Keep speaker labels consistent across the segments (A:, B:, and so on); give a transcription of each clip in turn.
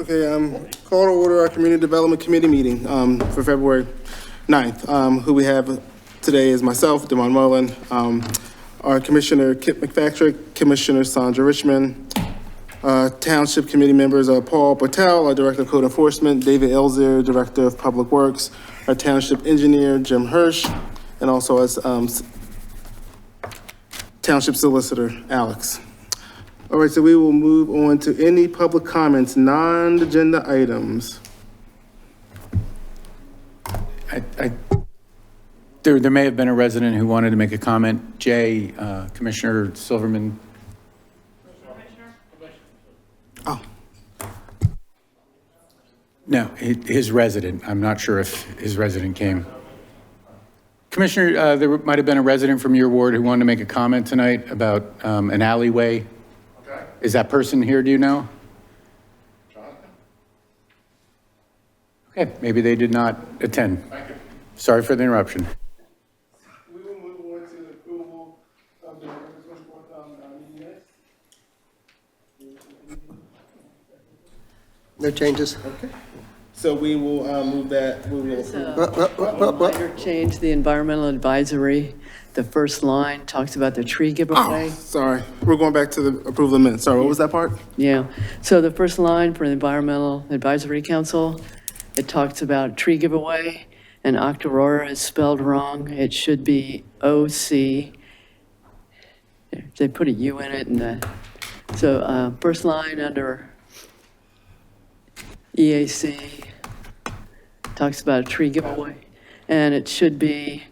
A: Okay, call to order our Community Development Committee meeting for February 9th. Who we have today is myself, Demond Mullen, our Commissioner Kip McFatrick, Commissioner Sandra Richmond, Township Committee members Paul Patel, our Director of Code Enforcement, David Elzer, Director of Public Works, our Township Engineer Jim Hirsch, and also as Township Solicitor Alex. All right, so we will move on to any public comments, non-agenda items.
B: There may have been a resident who wanted to make a comment. Jay, Commissioner Silverman.
A: Oh.
B: No, his resident. I'm not sure if his resident came. Commissioner, there might have been a resident from your ward who wanted to make a comment tonight about an alleyway. Okay. Is that person here, do you know? Jonathan? Okay, maybe they did not attend. Thank you. Sorry for the interruption.
A: We will move on to the approval of the meeting minutes.
C: No changes.
A: Okay. So we will move that. We will approve.
D: Minor change, the environmental advisory. The first line talks about the tree giveaway.
A: Oh, sorry. We're going back to the approval of the minutes. Sorry, what was that part?
D: Yeah. So the first line for the Environmental Advisory Council, it talks about tree giveaway, and Octorara is spelled wrong. It should be OC. They put a U in it, and so first line under EAC talks about a tree giveaway, and it should be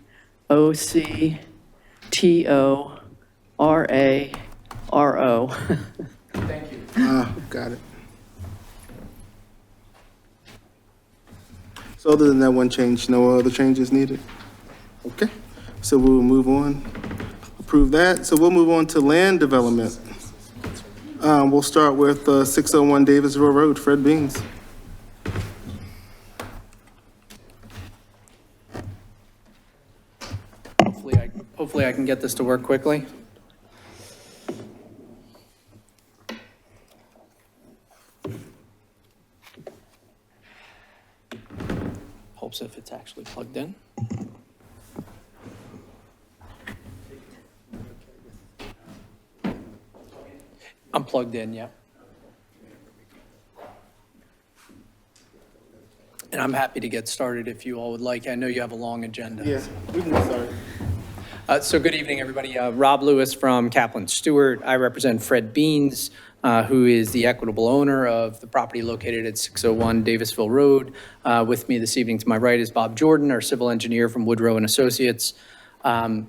D: OCTORARO.
B: Thank you.
A: Got it. So other than that one change, no other changes needed? Okay, so we'll move on, approve that. So we'll move on to land development. We'll start with 601 Davisville Road, Fred Beans.
E: Hopefully I can get this to work quickly. Hopes if it's actually plugged in. I'm plugged in, yeah. And I'm happy to get started if you all would like. I know you have a long agenda.
A: Yeah, we can get started.
E: So good evening, everybody. Rob Lewis from Kaplan Stewart. I represent Fred Beans, who is the equitable owner of the property located at 601 Davisville Road. With me this evening to my right is Bob Jordan, our civil engineer from Woodrow and Associates. The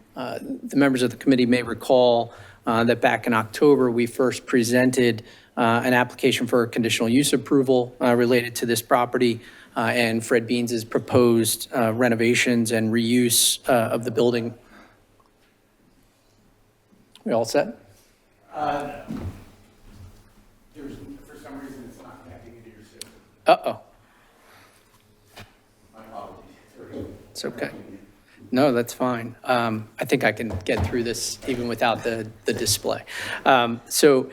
E: members of the committee may recall that back in October, we first presented an application for a conditional use approval related to this property and Fred Beans' proposed renovations and reuse of the building. We all set?
B: For some reason, it's not connecting into your system.
E: Uh-oh.
B: My apologies.
E: It's okay. No, that's fine. I think I can get through this even without the display. So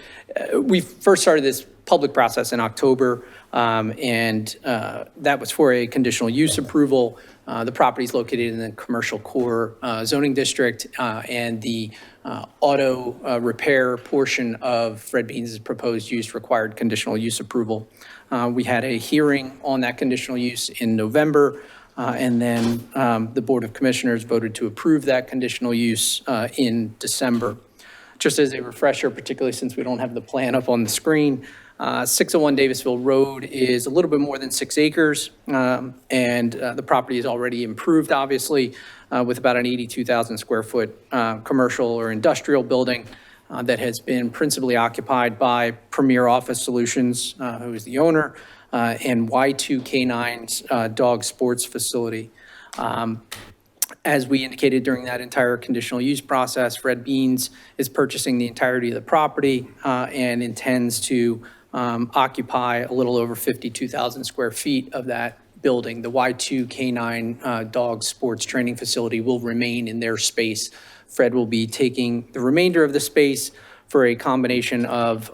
E: we first started this public process in October, and that was for a conditional use approval. The property is located in the commercial core zoning district, and the auto repair portion of Fred Beans' proposed use required conditional use approval. We had a hearing on that conditional use in November, and then the Board of Commissioners voted to approve that conditional use in December. Just as a refresher, particularly since we don't have the plan up on the screen, 601 Davisville Road is a little bit more than 6 acres, and the property is already improved, obviously, with about an 82,000 square foot commercial or industrial building that has been principally occupied by Premier Office Solutions, who is the owner, and Y2K9's dog sports facility. As we indicated during that entire conditional use process, Fred Beans is purchasing the entirety of the property and intends to occupy a little over 52,000 square feet of that building. The Y2K9 dog sports training facility will remain in their space. Fred will be taking the remainder of the space for a combination of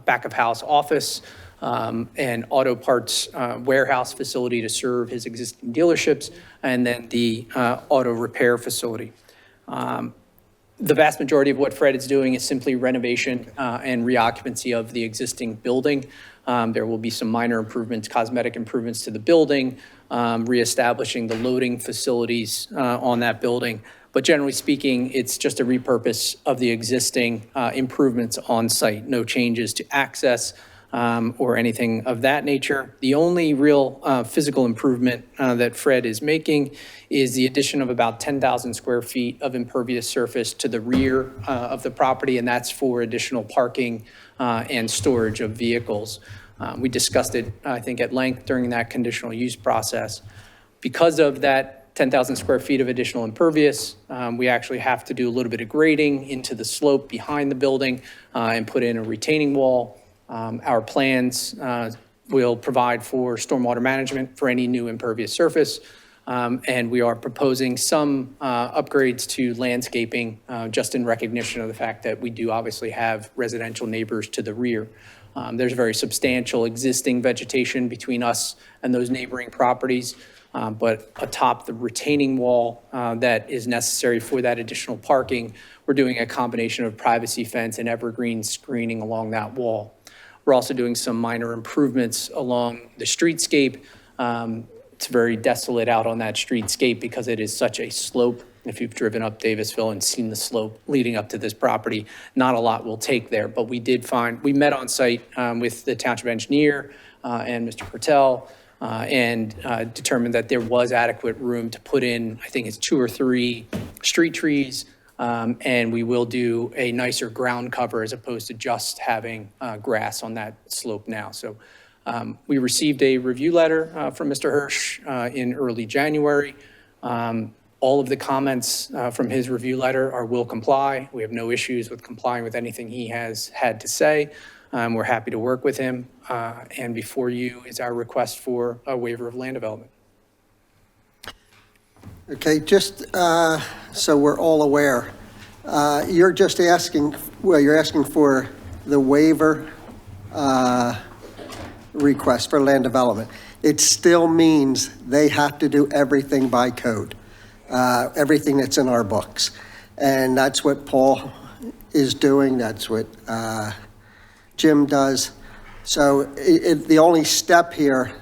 E: back of house office an auto parts warehouse facility to serve his existing dealerships, and then the auto repair facility. The vast majority of what Fred is doing is simply renovation and reoccupancy of the existing building. There will be some minor improvements, cosmetic improvements to the building, reestablishing the loading facilities on that building. But generally speaking, it's just a repurpose of the existing improvements on site, no changes to access or anything of that nature. The only real physical improvement that Fred is making is the addition of about 10,000 square feet of impervious surface to the rear of the property, and that's for additional parking and storage of vehicles. We discussed it, I think, at length during that conditional use process. Because of that 10,000 square feet of additional impervious, we actually have to do a little bit of grading into the slope behind the building and put in a retaining wall. Our plans will provide for stormwater management for any new impervious surface, and we are proposing some upgrades to landscaping just in recognition of the fact that we do obviously have residential neighbors to the rear. There's very substantial existing vegetation between us and those neighboring properties, but atop the retaining wall that is necessary for that additional parking, we're doing a combination of privacy fence and evergreen screening along that wall. We're also doing some minor improvements along the streetscape. It's very desolate out on that streetscape because it is such a slope. If you've driven up Davisville and seen the slope leading up to this property, not a lot will take there. But we met on site with the township engineer and Mr. Pertel and determined that there was adequate room to put in, I think it's 2 or 3 street trees, and we will do a nicer ground cover as opposed to just having grass on that slope now. So we received a review letter from Mr. Hirsch in early January. All of the comments from his review letter will comply. We have no issues with complying with anything he has had to say. We're happy to work with him. And before you is our request for a waiver of land development.
C: Okay, just so we're all aware, you're just asking, you're asking for the waiver request for land development. It still means they have to do everything by code, everything that's in our books. And that's what Paul is doing. That's what Jim does. So the only step here,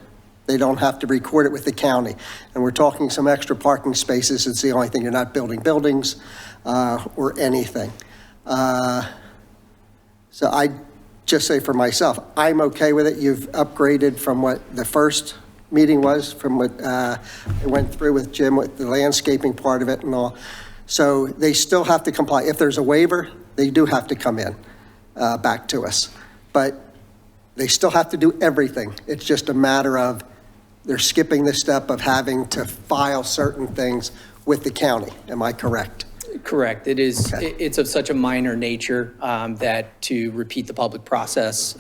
C: they don't have to record it with the county. And we're talking some extra parking spaces. It's the only thing. You're not building buildings or anything. So I just say for myself, I'm okay with it. You've upgraded from what the first meeting was, from what I went through with Jim, with the landscaping part of it and all. So they still have to comply. If there's a waiver, they do have to come in back to us. But they still have to do everything. It's just a matter of they're skipping the step of having to file certain things with the county. Am I correct?
E: Correct. It is.
C: Okay.
E: It's of such a minor nature that to repeat the public process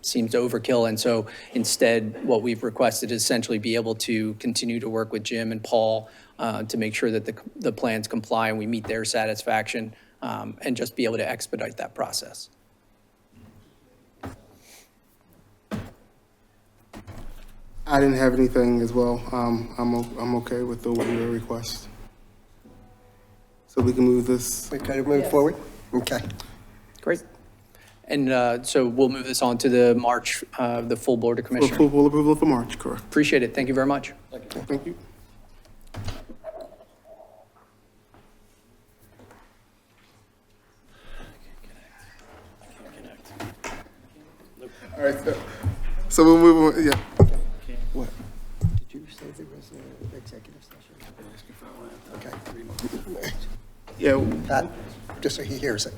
E: seems overkill. And so instead, what we've requested is essentially be able to continue to work with Jim and Paul to make sure that the plans comply and we meet their satisfaction and just be able to expedite that process.
A: I didn't have anything as well. I'm okay with the waiver request. So we can move this.
C: We kind of move forward? Okay.
E: Great. And so we'll move this on to the March, the full Board of
A: For
E: Commissioners.
A: full approval for March, correct?
E: Appreciate it. Thank you very much.
A: Thank you. All right, so we'll move on, yeah. What?
C: Did you say there was an executive session? Okay.
A: Yeah,
C: Pat, just so he hears it.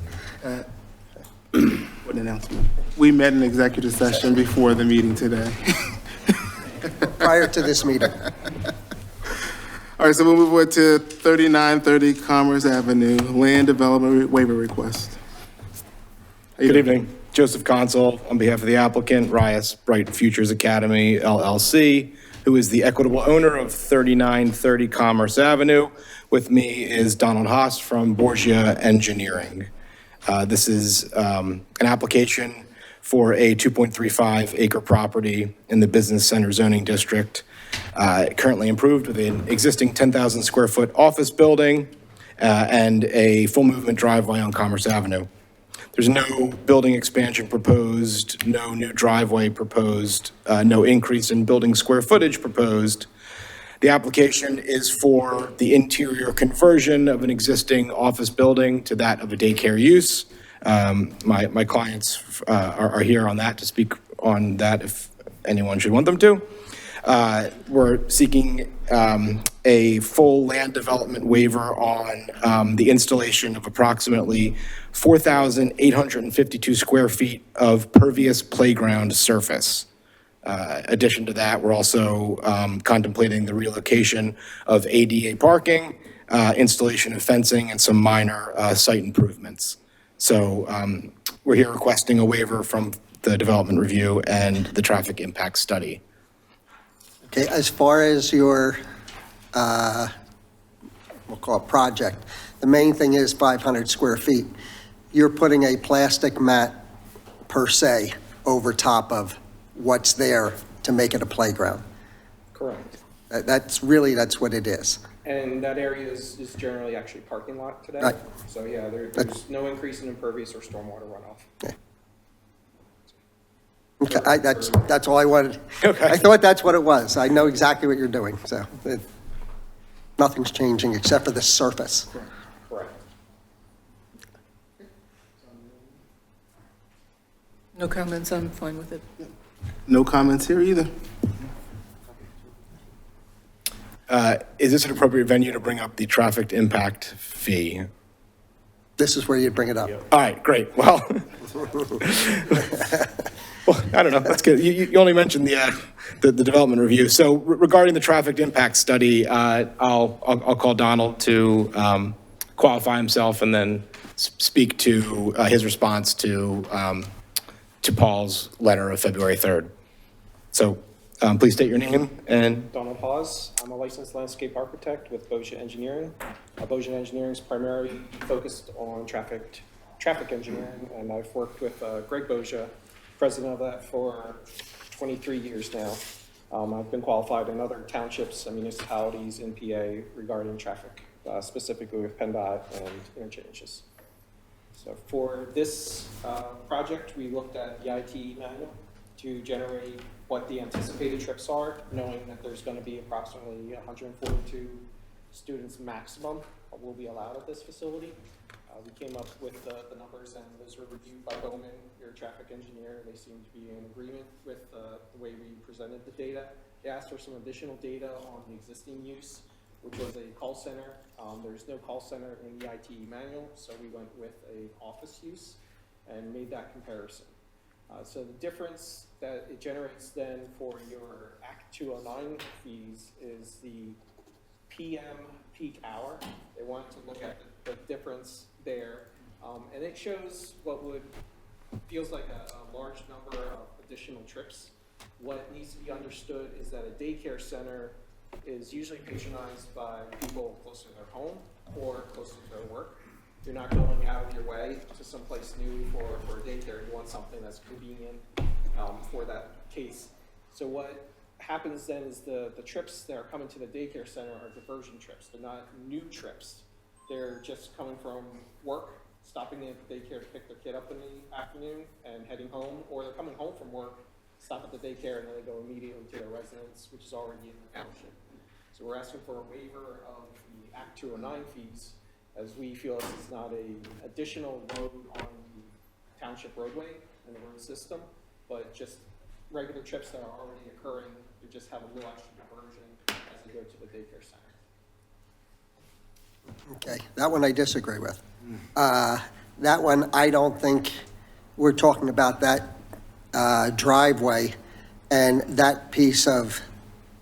A: what announcement? We met in executive session before the meeting today.
C: Prior to this meeting.
A: All right, so we'll move on to 3930 Commerce Avenue, land development waiver request.
F: Good evening. Joseph Consul on behalf of the applicant, Rias Bright Futures Academy LLC, who is the equitable owner of 3930 Commerce Avenue. With me is Donald Haas from Borgia Engineering. This is an application for a 2.35 acre property in the business center zoning district, currently improved with an existing 10,000 square foot office building and a full movement driveway on Commerce Avenue. There's no building expansion proposed, no new driveway proposed, no increase in building square footage proposed. The application is for the interior conversion of an existing office building to that of a daycare use. My clients are here on that to speak on that if anyone should want them to. We're seeking a full land development waiver on the installation of approximately 4,852 square feet of pervious playground surface. Addition to that, we're also contemplating the relocation of ADA parking, installation of fencing, and some minor site improvements. So we're here requesting a waiver from the development review and the traffic impact study.
C: Okay, as far as your, we'll call it project, the main thing is 500 square feet. You're putting a plastic mat per se over top of what's there to make it a playground.
G: Correct.
C: That's what it is.
G: And that area is generally actually parking lot today.
C: Right.
G: So yeah, there's no increase in impervious or stormwater runoff.
C: Okay, that's all I wanted.
F: Okay.
C: I thought that's what it was. I know exactly what you're doing, so nothing's changing except for the surface.
G: Correct.
H: No comments, I'm fine with it.
A: No comments here either.
F: Is this an appropriate venue to bring up the traffic impact fee?
C: This is where you bring it up.
F: All right, great. Well, well, I don't know. That's good. You only mentioned the development review. So regarding the traffic impact study, I'll call Donald to qualify himself and then speak to his response to Paul's letter of February 3rd. So please state your name and.
G: Donald Hawes. I'm a licensed landscape architect with Boja Engineering. Boja Engineering is primarily focused on traffic engineering, and I've worked with Greg Boja, president of that, for 23 years now. I've been qualified in other townships and municipalities in PA regarding traffic, specifically with PennDOT and interchanges. So for this project, we looked at the ITE manual to generate what the anticipated trips are, knowing that there's going to be approximately 142 students maximum will be allowed at this facility. We came up with the numbers, and those were reviewed by Bowman, your traffic engineer. They seemed to be in agreement with the way we presented the data. They asked for some additional data on the existing use, which was a call center. There's no call center in the ITE manual, so we went with an office use and made that comparison. So the difference that it generates then for your Act 209 fees is the PM peak hour. They wanted to look at the difference there, and it shows what feels like a large number of additional trips. What needs to be understood is that a daycare center is usually patronized by people close to their home or close to their work. You're not going out of your way to someplace new for a daycare. You want something that's convenient for that case. So what happens then is the trips that are coming to the daycare center are diversion trips. They're not new trips. They're just coming from work, stopping at the daycare to pick their kid up in the afternoon and heading home, or they're coming home from work, stop at the daycare, and then they go immediately to their residence, which is already in the township. So we're asking for a waiver of the Act 209 fees, as we feel this is not an additional load on the township roadway and the road system, but just regular trips that are already occurring. We just have a little extra diversion as they go to the daycare center.
C: Okay, that one I disagree with. That one, I don't think, we're talking about that driveway and that piece of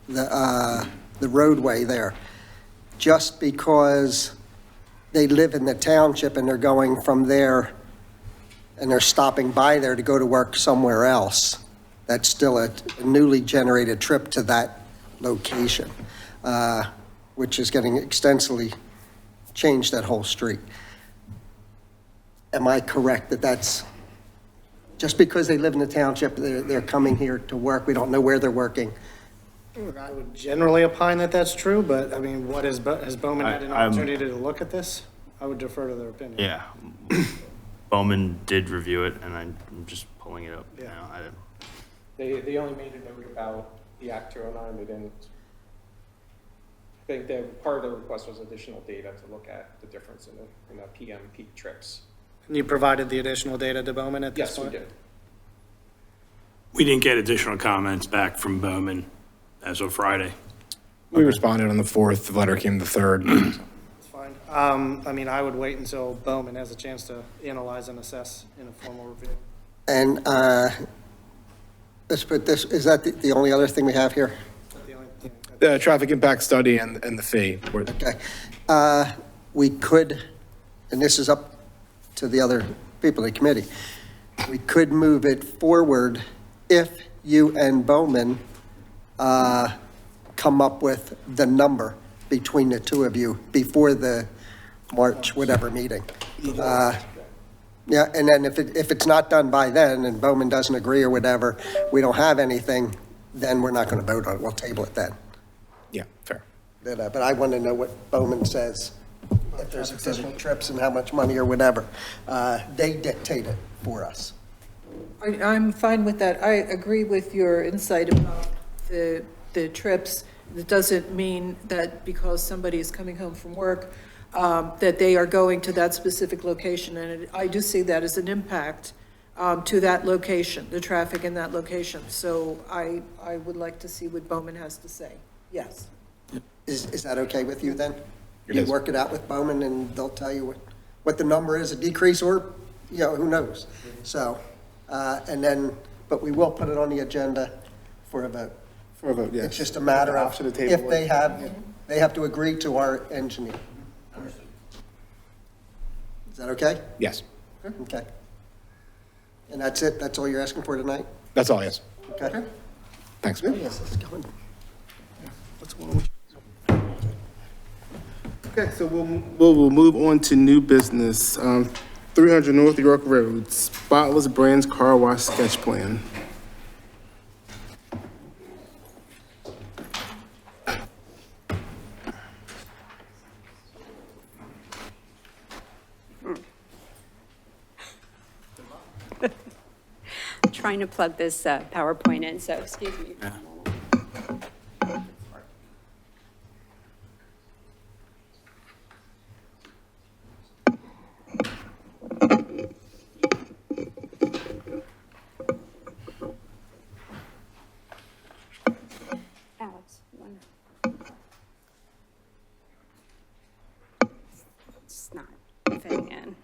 C: the roadway there. Just because they live in the township and they're going from there and they're stopping by there to go to work somewhere else, that's still a newly generated trip to that location, which is getting extensively changed, that whole street. Am I correct that that's Just because they live in the township, they're coming here to work, we don't know where they're working.
I: I would generally opine that that's true, but I mean, has Bowman had an opportunity to look at this? I would defer to their opinion.
J: Yeah. Bowman did review it, and I'm just pulling it up
I: Yeah.
J: now.
G: They only made a note about the Act 209, they didn't. I think that part of the request was additional data to look at the difference in the PM peak trips.
I: And you provided the additional data to Bowman at this
G: Yes, we
I: point?
G: did.
K: We didn't get additional comments back from Bowman as of Friday.
F: We responded on the 4th, the letter came the 3rd.
I: It's fine. I mean, I would wait until Bowman has a chance to analyze and assess in a formal review.
C: And let's put this, is that the only other thing we have here?
I: That's the only thing.
F: The traffic impact study and the fee.
C: Okay. We could, and this is up to the other people in the committee, we could move it forward if you and Bowman come up with the number between the two of you before the March whatever meeting. Yeah, and then if it's not done by then and Bowman doesn't agree or whatever, we don't have anything, then we're not going to vote on it. We'll table it then.
F: Yeah, fair.
C: But I want to know what Bowman says, if there's additional trips and how much money or whatever. They dictate it for us.
H: I'm fine with that. I agree with your insight about the trips. It doesn't mean that because somebody is coming home from work, that they are going to that specific location. And I do see that as an impact to that location, the traffic in that location. So I would like to see what Bowman has to say. Yes.
C: Is that okay with you then?
F: It
C: You
F: is.
C: work it out with Bowman and they'll tell you what the number is, a decrease or, who knows? So, and then, but we will put it on the agenda for a vote.
A: For a vote, yes.
C: It's just a matter of
A: Option to table
C: if
A: it.
C: they have to agree to our engineer. Is that okay?
F: Yes,
C: Okay. And that's it? That's all you're asking for tonight?
F: that's all, yes.
C: Okay.
F: Thanks.
C: Yes, let's go.
A: Okay, so we'll move on to new business. 300 North York Road, Spotless Brands Car Wash Sketch Plan.
L: Trying to plug this PowerPoint in, so excuse me. for a moment. Alex, you wanna- It's not fitting in.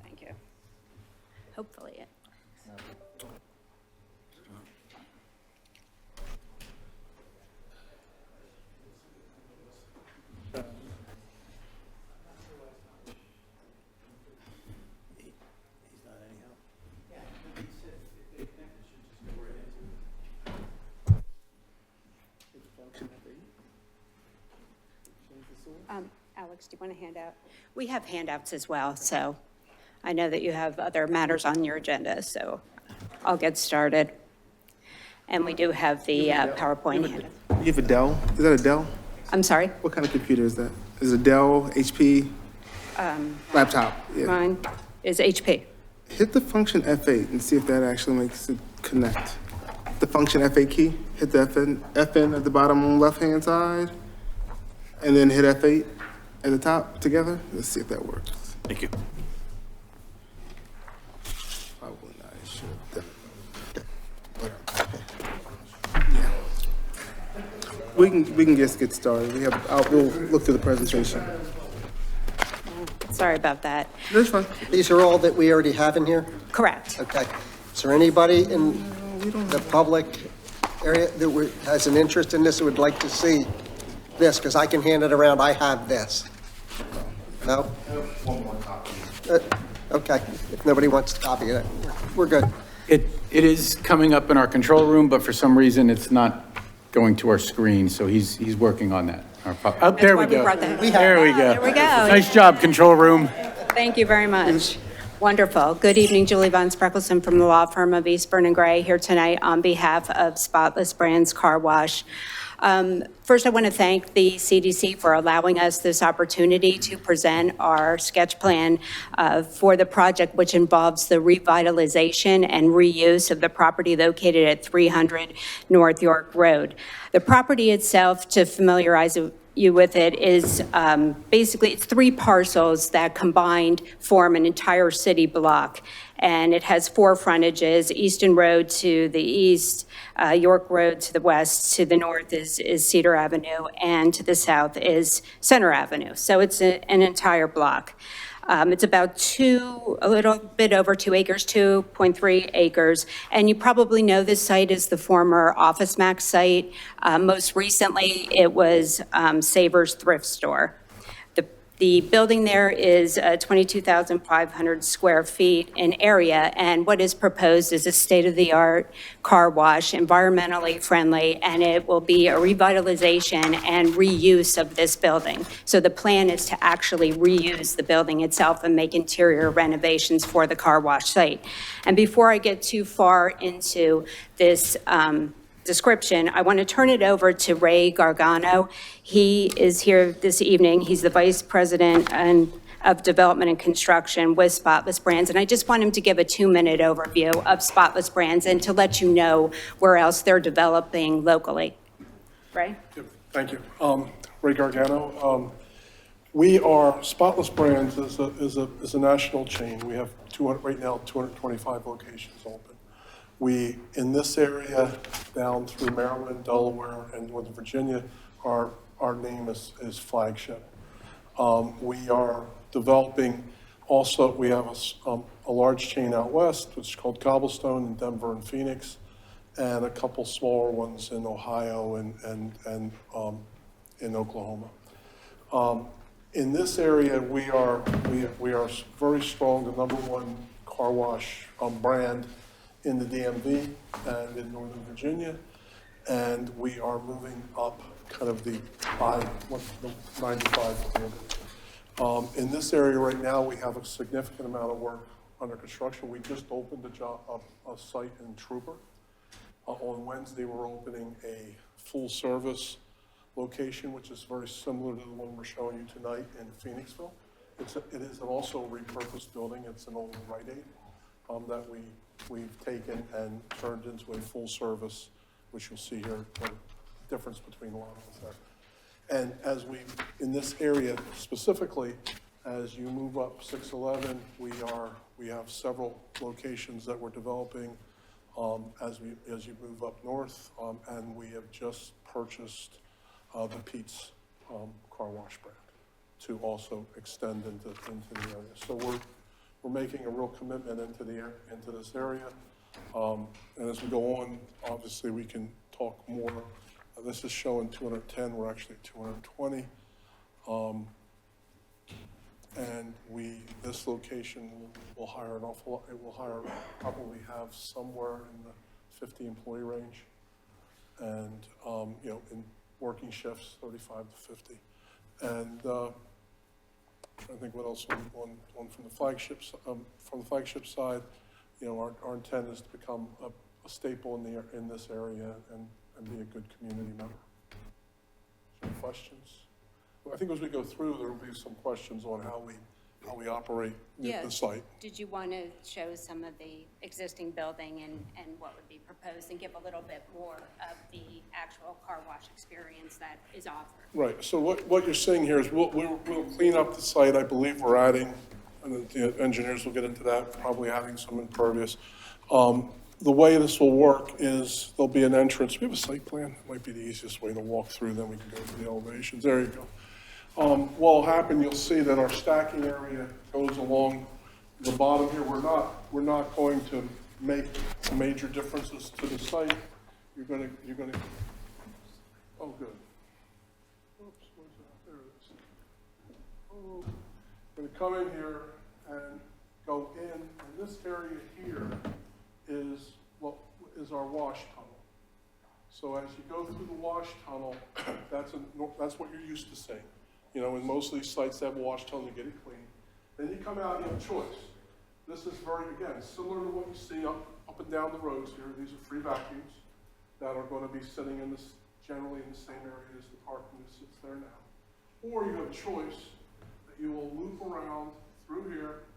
L: Thank you. Hopefully it. Alex, do you want a handout? We have handouts as well, so I know that you have other matters on your agenda, so I'll get started. And we do have the PowerPoint handout.
A: You have a Dell? Is that a Dell?
L: I'm sorry?
A: What kind of computer is that? Is it a Dell, HP? Laptop? Yeah.
L: Mine is HP.
A: Hit the function F8 and see if that actually makes it connect. The function F8 key, hit the FN at the bottom left-hand side, and then hit F8 at the top together. Let's see if that works.
K: Thank you.
A: Probably not. It should. Yeah. We can just get started. We'll look through the presentation.
L: Sorry about that.
A: That's fine.
C: These are all that we already have in here?
L: Correct.
C: Okay. Is there anybody in the public area that has an interest in this that would like to see this? Because I can hand it around. I have this. No?
F: One more copy.
C: Okay. If nobody wants to copy it, we're good.
B: It is coming up in our control room, but for some reason, it's not going to our screen, so he's working on that. Oh, there we
L: why we
B: go.
L: brought that.
B: There we go.
L: There we go.
B: Nice job, control room.
L: Thank you very much. Wonderful. Good evening, Julie Von Spreckleson from the law firm of Eastburn and Gray here tonight on behalf of Spotless Brands Car Wash. First, I want to thank the CDC for allowing us this opportunity to present our sketch plan for the project, which involves the revitalization and reuse of the property located at 300 North York Road. The property itself, to familiarize you with it, is basically it's 3 parcels that combined form an entire city block. And it has 4 frontages: Easton Road to the east, York Road to the west, to the north is Cedar Avenue, and to the south is Center Avenue. So it's an entire block. It's about a little bit over 2 acres, 2.3 acres. And you probably know this site is the former Office Max site. Most recently, it was Savers Thrift Store. The building there is 22,500 square feet in area, and what is proposed is a state-of-the-art car wash, environmentally friendly, and it will be a revitalization and reuse of this building. So the plan is to actually reuse the building itself and make interior renovations for the car wash site. And before I get too far into this description, I want to turn it over to Ray Gargano. He is here this evening. He's the Vice President of Development and Construction with Spotless Brands, and I just want him to give a 2-minute overview of Spotless Brands and to let you know where else they're developing locally. Ray?
M: Thank you. Ray Gargano. We are, Spotless Brands is a national chain. We have right now 225 locations open. We, in this area, down through Maryland, Delaware, and Northern Virginia, our name is Flagship. We are developing also, we have a large chain out west, which is called Cobblestone in Denver and Phoenix, and a couple smaller ones in Ohio and in Oklahoma. In this area, we are very strong, the #1 car wash brand in the DMV and in Northern Virginia, and we are moving up kind of the 95 corridor. In this area right now, we have a significant amount of work under construction. We just opened a site in Trooper. On Wednesday, we're opening a full-service location, which is very similar to the one we're showing you tonight in Phoenixville. It is also a repurposed building. It's an old Rite Aid that we've taken and turned into a full service, which you'll see here, the difference between the levels there. And as in this area specifically, as you move up 611, we have several locations that we're developing as you move up north, and we have just purchased the Pete's car wash brand to also extend into the area. So we're making a real commitment into this area. And as we go on, obviously we can talk more. This is showing 210, we're actually at 220. And this location will hire an awful lot. It will probably have somewhere in the 50 employee range. And, in working shifts, 35 to 50. And I think what else on from the flagship side, our intent is to become a staple in this area and be a good community member. Any questions? Well, I think as we go through, there will be some questions on how we operate the site.
L: Did you want to show some of the existing building and what would be proposed, and give a little bit more of the actual car wash experience that is offered?
M: Right. So what you're seeing here is we'll clean up the site. I believe we're adding, and the engineers will get into that, probably adding some impervious. The way this will work is there'll be an entrance. We have a site plan. It might be the easiest way to walk through, then we can go to the elevations. There you go. What'll happen, you'll see that our stacking area goes along the bottom here. We're not going to make major differences to the site. You're gonna, oh, good. Oops, where's that? There it is. Oh, we're gonna come in here and go in, and this area here is our wash tunnel. So as you go through the wash tunnel, that's what you're used to seeing. In most of these sites that have a wash tunnel, you get it clean. Then you come out, you have a choice. This is very, again, similar to what you see up and down the roads here. These are free vacuums that are going to be sitting in this, generally in the same area as the parking that sits there now. Or you have a choice that you will loop around through here,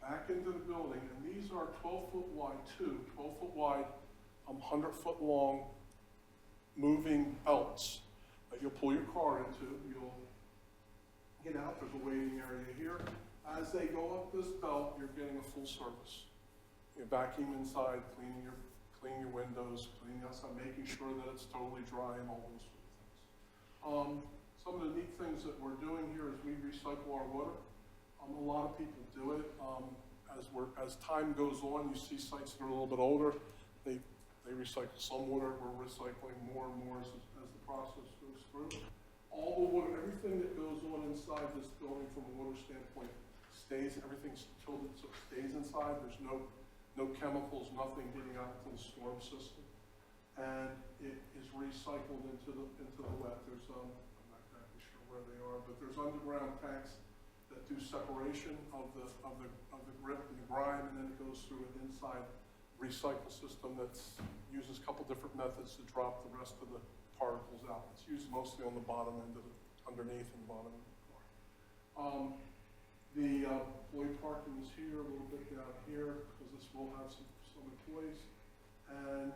M: back into the building, and these are 12-foot wide, 12-foot wide, 100-foot long moving belts that you'll pull your car into. You'll get out, there's a waiting area here. As they go up this belt, you're getting a full service. You vacuum inside, cleaning your windows, cleaning outside, making sure that it's totally dry and all those sort of things. Some of the neat things that we're doing here is we recycle our water. A lot of people do it. As time goes on, you see sites that are a little bit older, they recycle some water. We're recycling more and more as the process goes through. All the water, everything that goes on inside this building from a water standpoint stays, everything's tilted so it stays inside. There's no chemicals, nothing getting out into the storm system. And it is recycled into the wet. There's, I'm not exactly sure where they are, but there's underground tanks that do separation of the grit and the grime, and then it goes through an inside recycle system that uses a couple different methods to drop the rest of the particles out. It's used mostly on the bottom end of underneath and the bottom of the car. The employee parking is here, a little bit down here, because this will have some employees. And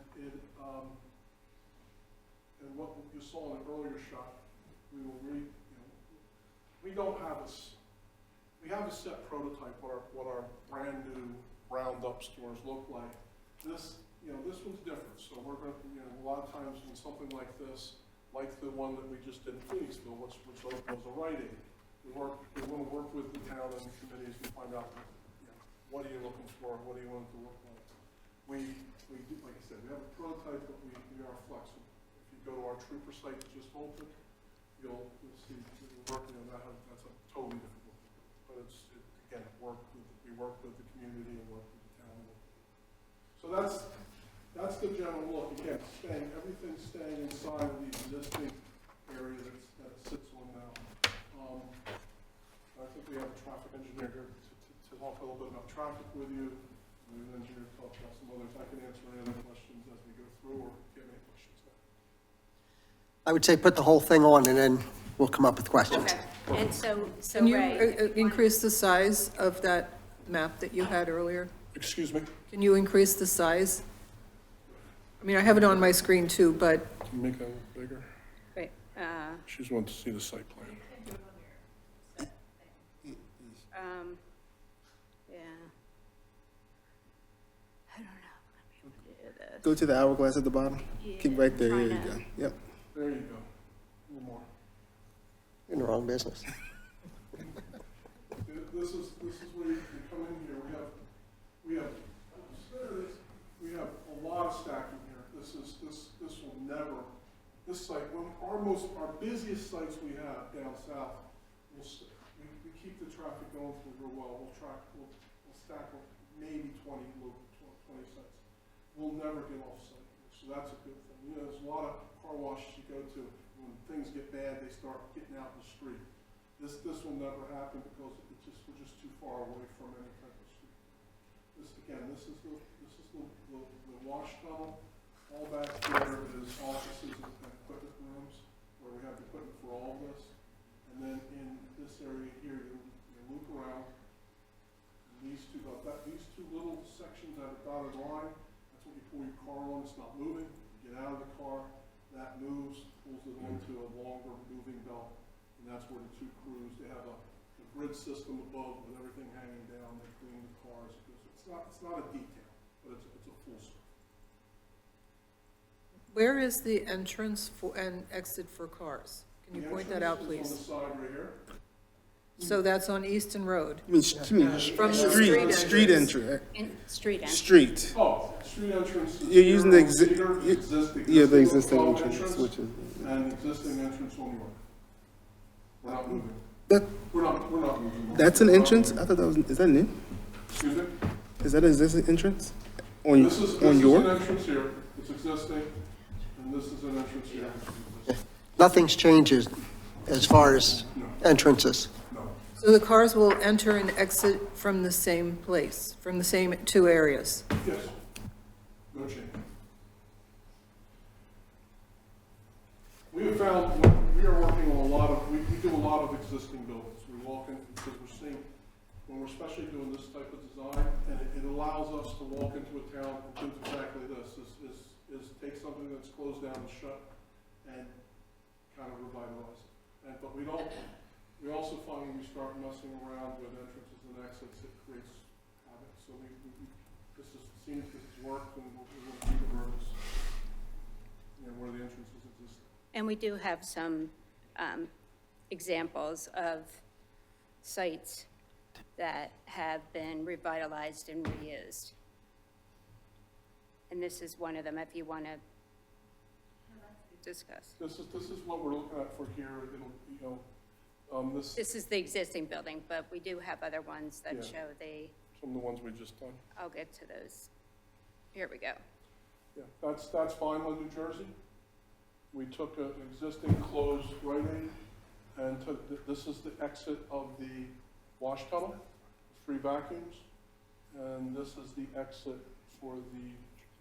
M: and what you saw in an earlier shot, we don't have we have a set prototype what our brand new roundup stores look like. This one's different. So we're going to, a lot of times when something like this, like the one that we just did in Phoenixville, which was a Rite Aid, we want to work with the town and the committees and find out, what are you looking for? What do you want it to look like? We do, like I said, we have a prototype, but we are flexible. If you go to our Trooper site that just opened, you'll see we're working on that. That's a totally different look. But again, we work with the community and work with the town. So that's the general look. Again, everything's staying inside of the existing area that it sits on now. I think we have a traffic engineer here to talk a little bit about traffic with you. And an engineer to talk about some others. I can answer any other questions as we go through, or if you have any questions now.
C: I would say put the whole thing on and then we'll come up with questions.
L: Okay. And so
H: Can you
L: Ray,
H: increase the size of that map that you had earlier?
M: Excuse me?
H: Can you increase the size? I mean, I have it on my screen too, but
M: Can you make that a little bigger?
L: wait,
M: She just wanted to see the site plan.
L: yeah. I don't know if I'm gonna be able to do this.
A: Go to the hourglass at the bottom. Keep right there. There you
L: trying
A: go.
L: to-
A: Yep.
M: There you go. A little more.
C: In the wrong business.
M: This is where you come in here. We have a lot of stacking here. This will never, this site, our busiest sites we have down south, we keep the traffic going through real well. We'll stack maybe 20 sites. We'll never get off site here, so that's a good thing. There's a lot of car washes you go to, when things get bad, they start getting out in the street. This will never happen because we're just too far away from any type of street. This is the wash tunnel. All back there is offices and equipment rooms where we have equipment for all of this. And then in this area here, you loop around. And these two little sections have a dotted line. That's when you pull your car on. It's not moving. You get out of the car. That moves, pulls it onto a longer moving belt. And that's where the two crews, they have a grid system above with everything hanging down. They clean the cars. It's not a detail, but it's a full circle.
H: where is the entrance for and exit for cars? Can you point that out,
M: The
H: please?
M: entrance is on the side right here.
H: So that's on Easton Road.
A: You mean
H: From the
A: street
H: street
A: entry.
L: Street end.
A: Street.
M: Oh, street entrance. is
A: You're using the
M: here on Cedar,
A: the existing entrance, which is.
M: And existing entrance on York. We're not moving.
A: That,
M: We're not moving.
A: that's an entrance? I thought that was, is that new?
M: Excuse me?
A: Is that an existing entrance? On
M: This is
A: York?
M: an entrance here, it's existing, and this is an entrance here.
C: Nothing's changes as far as entrances.
M: No.
H: So the cars will enter and exit from the same place, from the same two areas?
M: Yes, no change. We have found, we are working on a lot of, we do a lot of existing buildings. We walk in, because we're seeing, when we're especially doing this type of design, and it allows us to walk into a town and do exactly this, is take something that's closed down and shut and kind of revitalize it. And, but we also find when we start messing around with entrances and exits, it creates havoc. So this is, seems that it's worked, and we'll keep it where it's, where the entrances exist.
L: And we do have some examples of sites that have been revitalized and reused. And this is one of them, if you want to discuss.
M: This is what we're looking at for here. It'll,
L: This is the existing building, but we do have other ones that
M: Yeah.
L: show the,
M: some of the ones we just done.
L: I'll get to those. Here we go.
M: Yeah, that's fine with New Jersey. We took an existing closed Rite Aid and this is the exit of the wash tunnel, 3 vacuums, and this is the exit for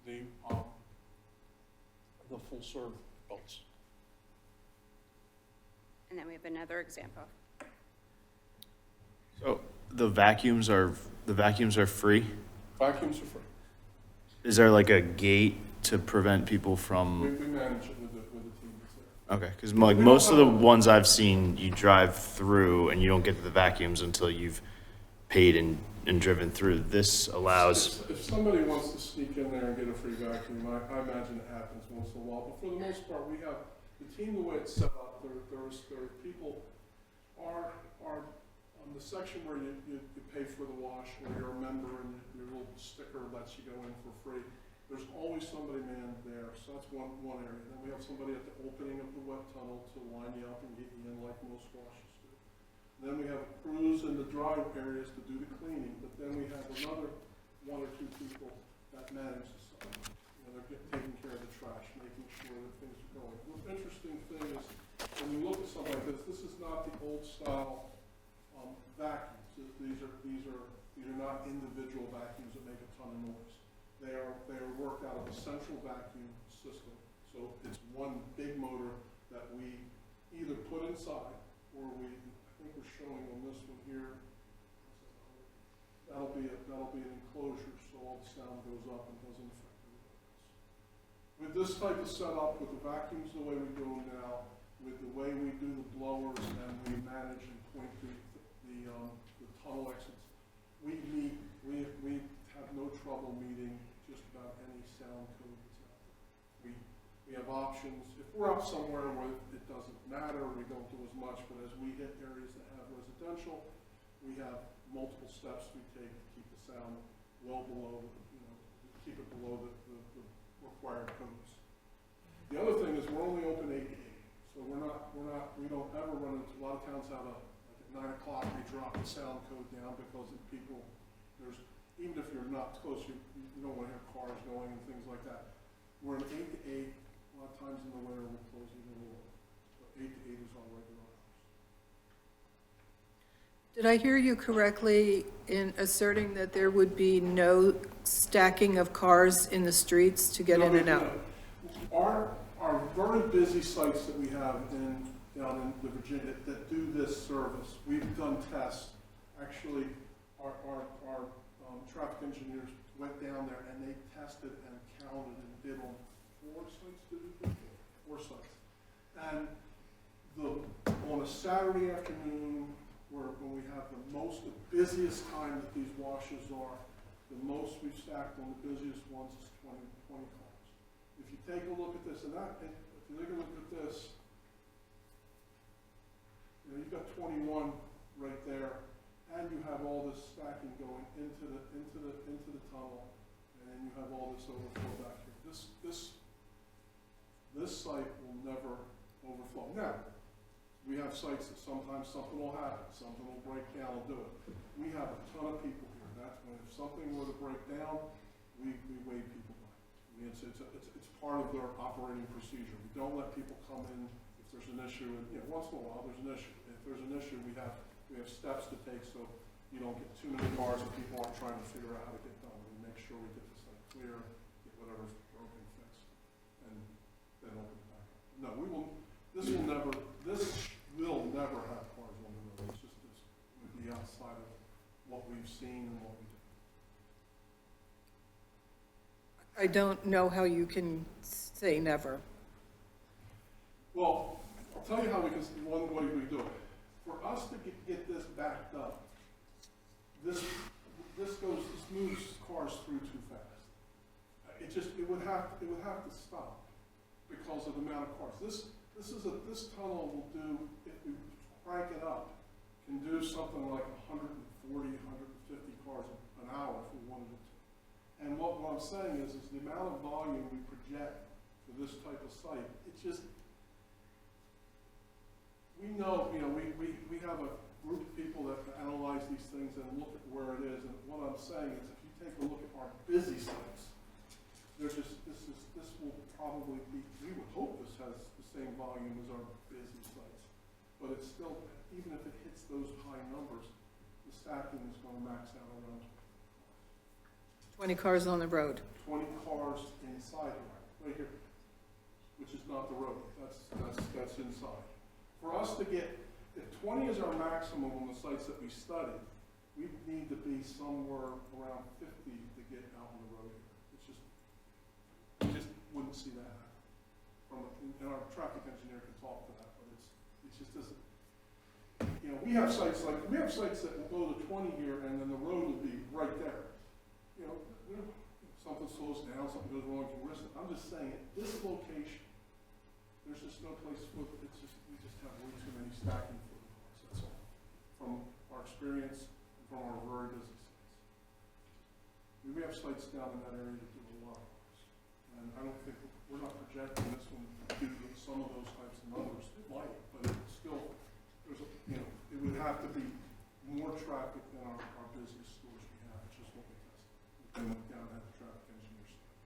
M: the full serve belts.
L: And then we have another example.
J: So the vacuums are free?
M: Vacuums are free.
J: Is there like a gate to prevent people from?
M: We manage it with the team that's there.
J: Okay, because like most of the ones I've seen, you drive through and you don't get to the vacuums until you've paid and driven through. This allows.
M: If somebody wants to sneak in there and get a free vacuum, I imagine it happens once in a while. But for the most part, we have the team, the way it's set up, there are people are on the section where you pay for the wash, where you're a member and your little sticker lets you go in for free. There's always somebody manned there, so that's one area. Then we have somebody at the opening of the wet tunnel to line you up and get you in like most washes do. Then we have crews in the dry areas to do the cleaning, but then we have another 1 or 2 people that manage the site. They're taking care of the trash, making sure that things are going. The interesting thing is, when you look at something like this is not the old style vacuums. These are not individual vacuums that make a ton of noise. They are worked out of a central vacuum system. So it's one big motor that we either put inside or I think we're showing on this one here. That'll be an enclosure, so all the sound goes up and doesn't affect anything else. With this type of setup, with the vacuums the way we do them now, with the way we do the blowers and we manage and point the tunnel exits, we have no trouble meeting just about any sound code that's out there. We have options. If we're up somewhere where it doesn't matter, we don't do as much, but as we hit areas that have residential, we have multiple steps we take to keep the sound well below, keep it below the required codes. The other thing is we're only open 8 to 8. So we don't ever run into, a lot of towns have like at 9 o'clock, they drop the sound code down because even if you're not close, you don't want to have cars going and things like that. We're an 8 to 8, a lot of times in the winter we'll close even a little. But 8 to 8 is our regular hours.
H: Did I hear you correctly in asserting that there would be no stacking of cars in the streets to get in and out?
M: Our very busy sites that we have down in the Virginia that do this service, we've done tests. Actually, our traffic engineers went down there and they tested and counted and did on 4 sites, did we do? 4 sites. And on a Saturday afternoon, when we have the busiest time that these washes are, the most we've stacked on the busiest ones is 20 cars. If you take a look at this, if you take a look at this, you've got 21 right there, and you have all this stacking going into the tunnel, and you have all this overflow back here. This site will never overflow. Now, we have sites that sometimes something will happen, something will break down and do it. We have a ton of people here. That's when if something were to break down, we wave people by. I mean, it's part of their operating procedure. We don't let people come in if there's an issue. And once in a while there's an issue. If there's an issue, we have We have steps to take so you don't get too many cars and people aren't trying to figure out how to get done. We make sure we get the site clear, get whatever's broken fixed, and then open it back up. No, this will never have cars on the road. It's just, this would be outside of what we've seen and what we do.
H: I don't know how you can say never.
M: Well, I'll tell you how one way we do it. For us to get this backed up, this moves cars through too fast. It would have to stop because of the amount of cars. This tunnel will do, if we crank it up, can do something like 140, 150 cars an hour if we wanted it to. And what I'm saying is the amount of volume we project for this type of site, it's just, we know, we have a group of people that analyze these things and look at where it is. And what I'm saying is if you take a look at our busy sites, this will probably be, we would hope this has the same volume as our busy sites. But it's still, even if it hits those high numbers, the stacking is going to max out around
H: 20 cars on the road.
M: 20 cars inside right here, which is not the road. That's inside. For us to get, if 20 is our maximum on the sites that we studied, we need to be somewhere around 50 to get out on the road here. It's just, you just wouldn't see that happen. And our traffic engineer can talk to that, but it just doesn't. We have sites that will go to 20 here, and then the road will be right there. Something slows down, something goes wrong, you risk it. I'm just saying, at this location, there's just no place for it. We just have way too many stacking for the cars. That's all. From our experience, and from our very busy sites. We have sites down in that area that do a lot of cars, and I don't think we're not projecting this one to do some of those types of numbers. It might, but it's still it would have to be more traffic than our busiest stores we have. It's just what we tested. And went down at the traffic engineer study.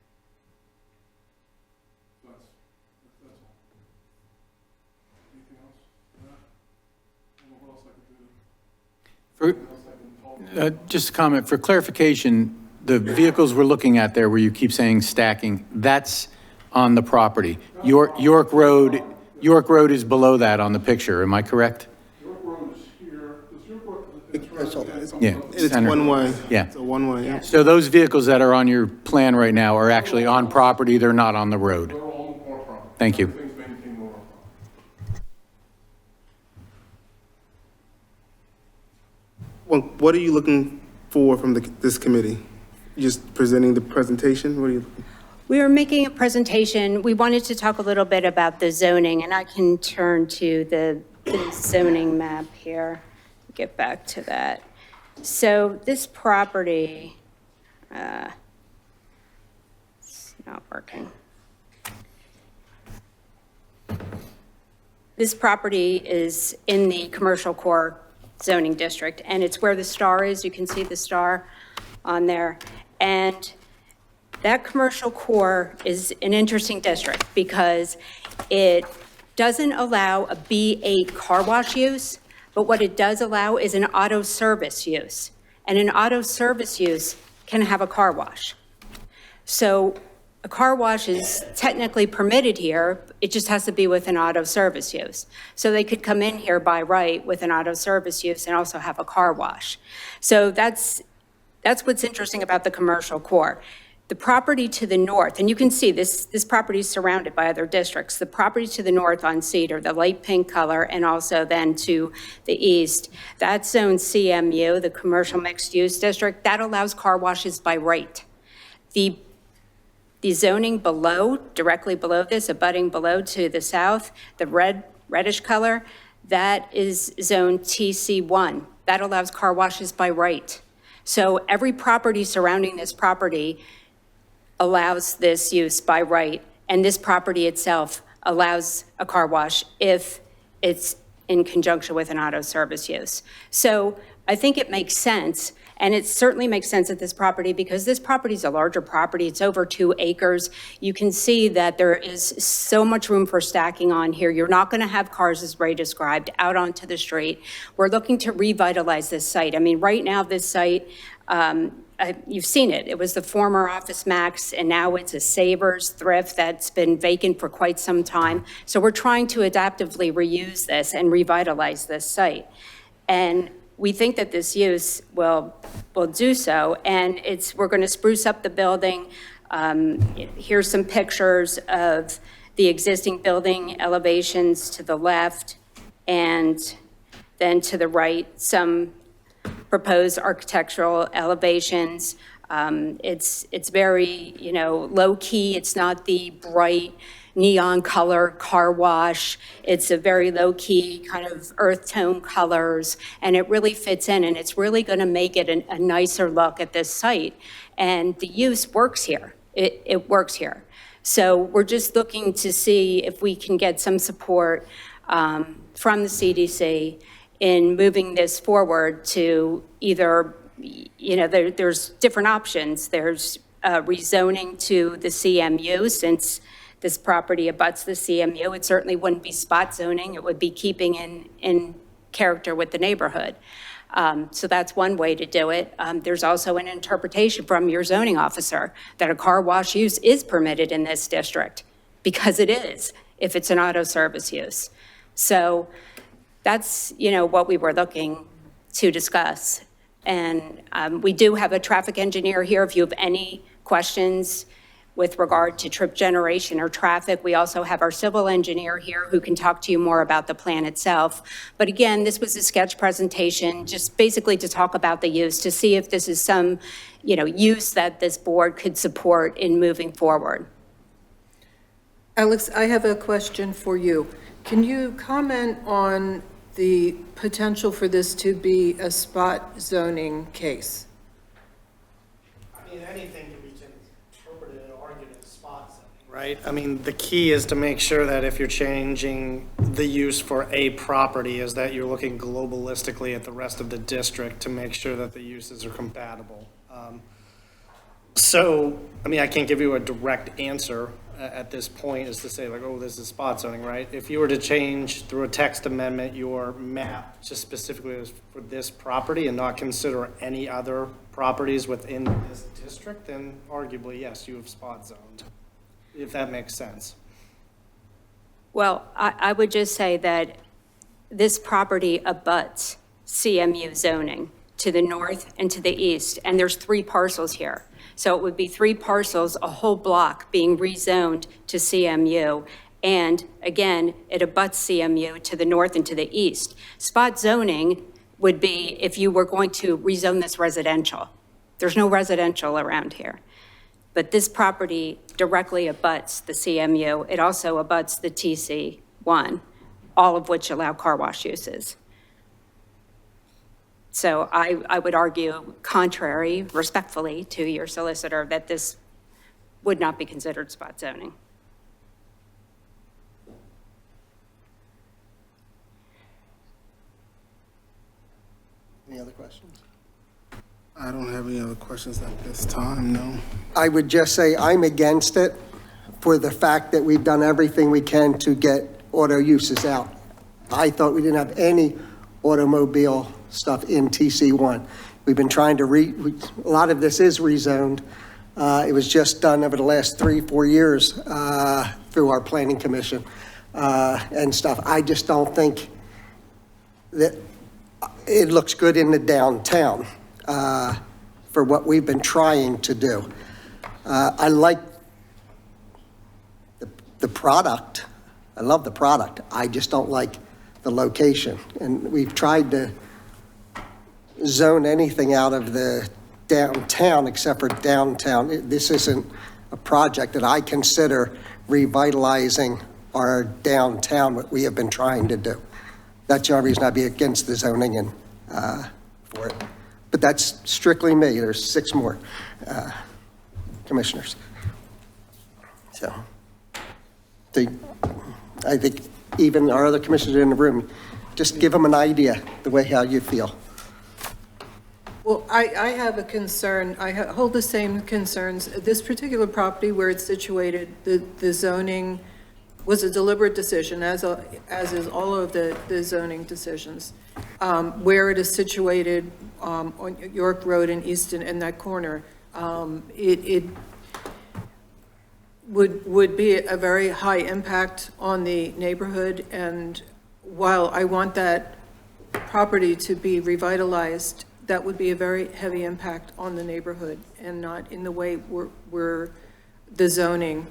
M: So that's all. Anything else for that? I don't know what else I could do.
B: Just a comment, for clarification, the vehicles we're looking at there where you keep saying stacking, that's on the property. York Road is below that on the picture, am I correct?
M: York Road is here. Does York Road,
B: Yeah.
A: It's
B: Center.
A: one way.
B: Yeah.
A: It's a one way, yeah.
B: So those vehicles that are on your plan right now are actually on property, they're not on the road?
M: they're all on our property.
B: Thank you.
M: Everything's maintained on our property.
A: Well, what are you looking for from this committee? Just presenting the presentation? What are you looking for?
L: We were making a presentation. We wanted to talk a little bit about the zoning, and I can turn to the zoning map here, get back to that. So this property, it's not working. This property is in the commercial core zoning district, and it's where the star is. You can see the star on there. And that commercial core is an interesting district because it doesn't allow a B8 car wash use, but what it does allow is an auto service use. And an auto service use can have a car wash. So a car wash is technically permitted here, it just has to be with an auto service use. So they could come in here by right with an auto service use and also have a car wash. So that's what's interesting about the commercial core. The property to the north, and you can see this property is surrounded by other districts. The property to the north on Cedar, the light pink color, and also then to the east, that's zone CMU, the commercial mixed use district, that allows car washes by right. The zoning below, directly below this, abutting below to the south, the reddish color, that is zone TC1. That allows car washes by right. So every property surrounding this property allows this use by right, and this property itself allows a car wash if it's in conjunction with an auto service use. So I think it makes sense, And it certainly makes sense at this property because this property is a larger property. It's over 2 acres. You can see that there is so much room for stacking on here. You're not going to have cars, as Ray described, out onto the street. We're looking to revitalize this site. I mean, right now, this site, you've seen it. It was the former Office Max, and now it's a Savers Thrift that's been vacant for quite some time. So we're trying to adaptively reuse this and revitalize this site. And we think that this use will do so, and we're going to spruce up the building. Here's some pictures of the existing building elevations to the left, and then to the right, some proposed architectural elevations. It's very, low key. It's not the bright neon color car wash. It's a very low key kind of earth tone colors, and it really fits in, and it's really going to make it a nicer look at this site. And the use works here. It works here. So we're just looking to see if we can get some support from the CDC in moving this forward to either, there's different options. There's rezoning to the CMU, since this property abuts the CMU. It certainly wouldn't be spot zoning. It would be keeping in character with the neighborhood. So that's one way to do it. There's also an interpretation from your zoning officer that a car wash use is permitted in this district, because it is, if it's an auto service use. So that's, what we were looking to discuss. And we do have a traffic engineer here if you have any questions with regard to trip generation or traffic. We also have our civil engineer here who can talk to you more about the plan itself. But again, this was a sketch presentation, just basically to talk about the use, to see if this is some, use that this board could support in moving forward.
H: Alex, I have a question for you. Can you comment on the potential for this to be a spot zoning case?
I: I mean, anything can be interpreted and argued as spot zoning, right? I mean, the key is to make sure that if you're changing the use for a property, is that you're looking globalistically at the rest of the district to make sure that the uses are compatible. So, I mean, I can't give you a direct answer at this point as to say like, oh, this is spot zoning, right? If you were to change through a text amendment your map just specifically for this property and not consider any other properties within this district, then arguably, yes, you have spot zoned, if that makes sense.
L: Well, I would just say that this property abuts CMU zoning to the north and to the east, and there's 3 parcels here. So it would be 3 parcels, a whole block being rezoned to CMU. And again, it abuts CMU to the north and to the east. Spot zoning would be if you were going to rezone this residential. There's no residential around here. But this property directly abuts the CMU. It also abuts the TC1, all of which allow car wash uses. So I would argue, contrary, respectfully, to your solicitor, that this would not be considered spot zoning.
C: Any other questions?
A: I don't have any other questions at this time, no.
C: I would just say I'm against it for the fact that we've done everything we can to get auto uses out. I thought we didn't have any automobile stuff in TC1. We've been trying to a lot of this is rezoned. It was just done over the last 3-4 years through our planning commission and stuff. I just don't think that it looks good in the downtown for what we've been trying to do. I like the product. I love the product. I just don't like the location. And we've tried to zone anything out of the downtown except for downtown. This isn't a project that I consider revitalizing our downtown, what we have been trying to do. That's the only reason I'd be against the zoning and for it. But that's strictly me. There's 6 more commissioners. So I think even our other commissioners in the room, just give them an idea the way how you feel.
H: Well, I have a concern, hold the same concerns. This particular property where it's situated, the zoning was a deliberate decision, as is all of the zoning decisions. Where it is situated on York Road in Easton, in that corner, it would be a very high impact on the neighborhood, and while I want that property to be revitalized, that would be a very heavy impact on the neighborhood and not in the way we're the zoning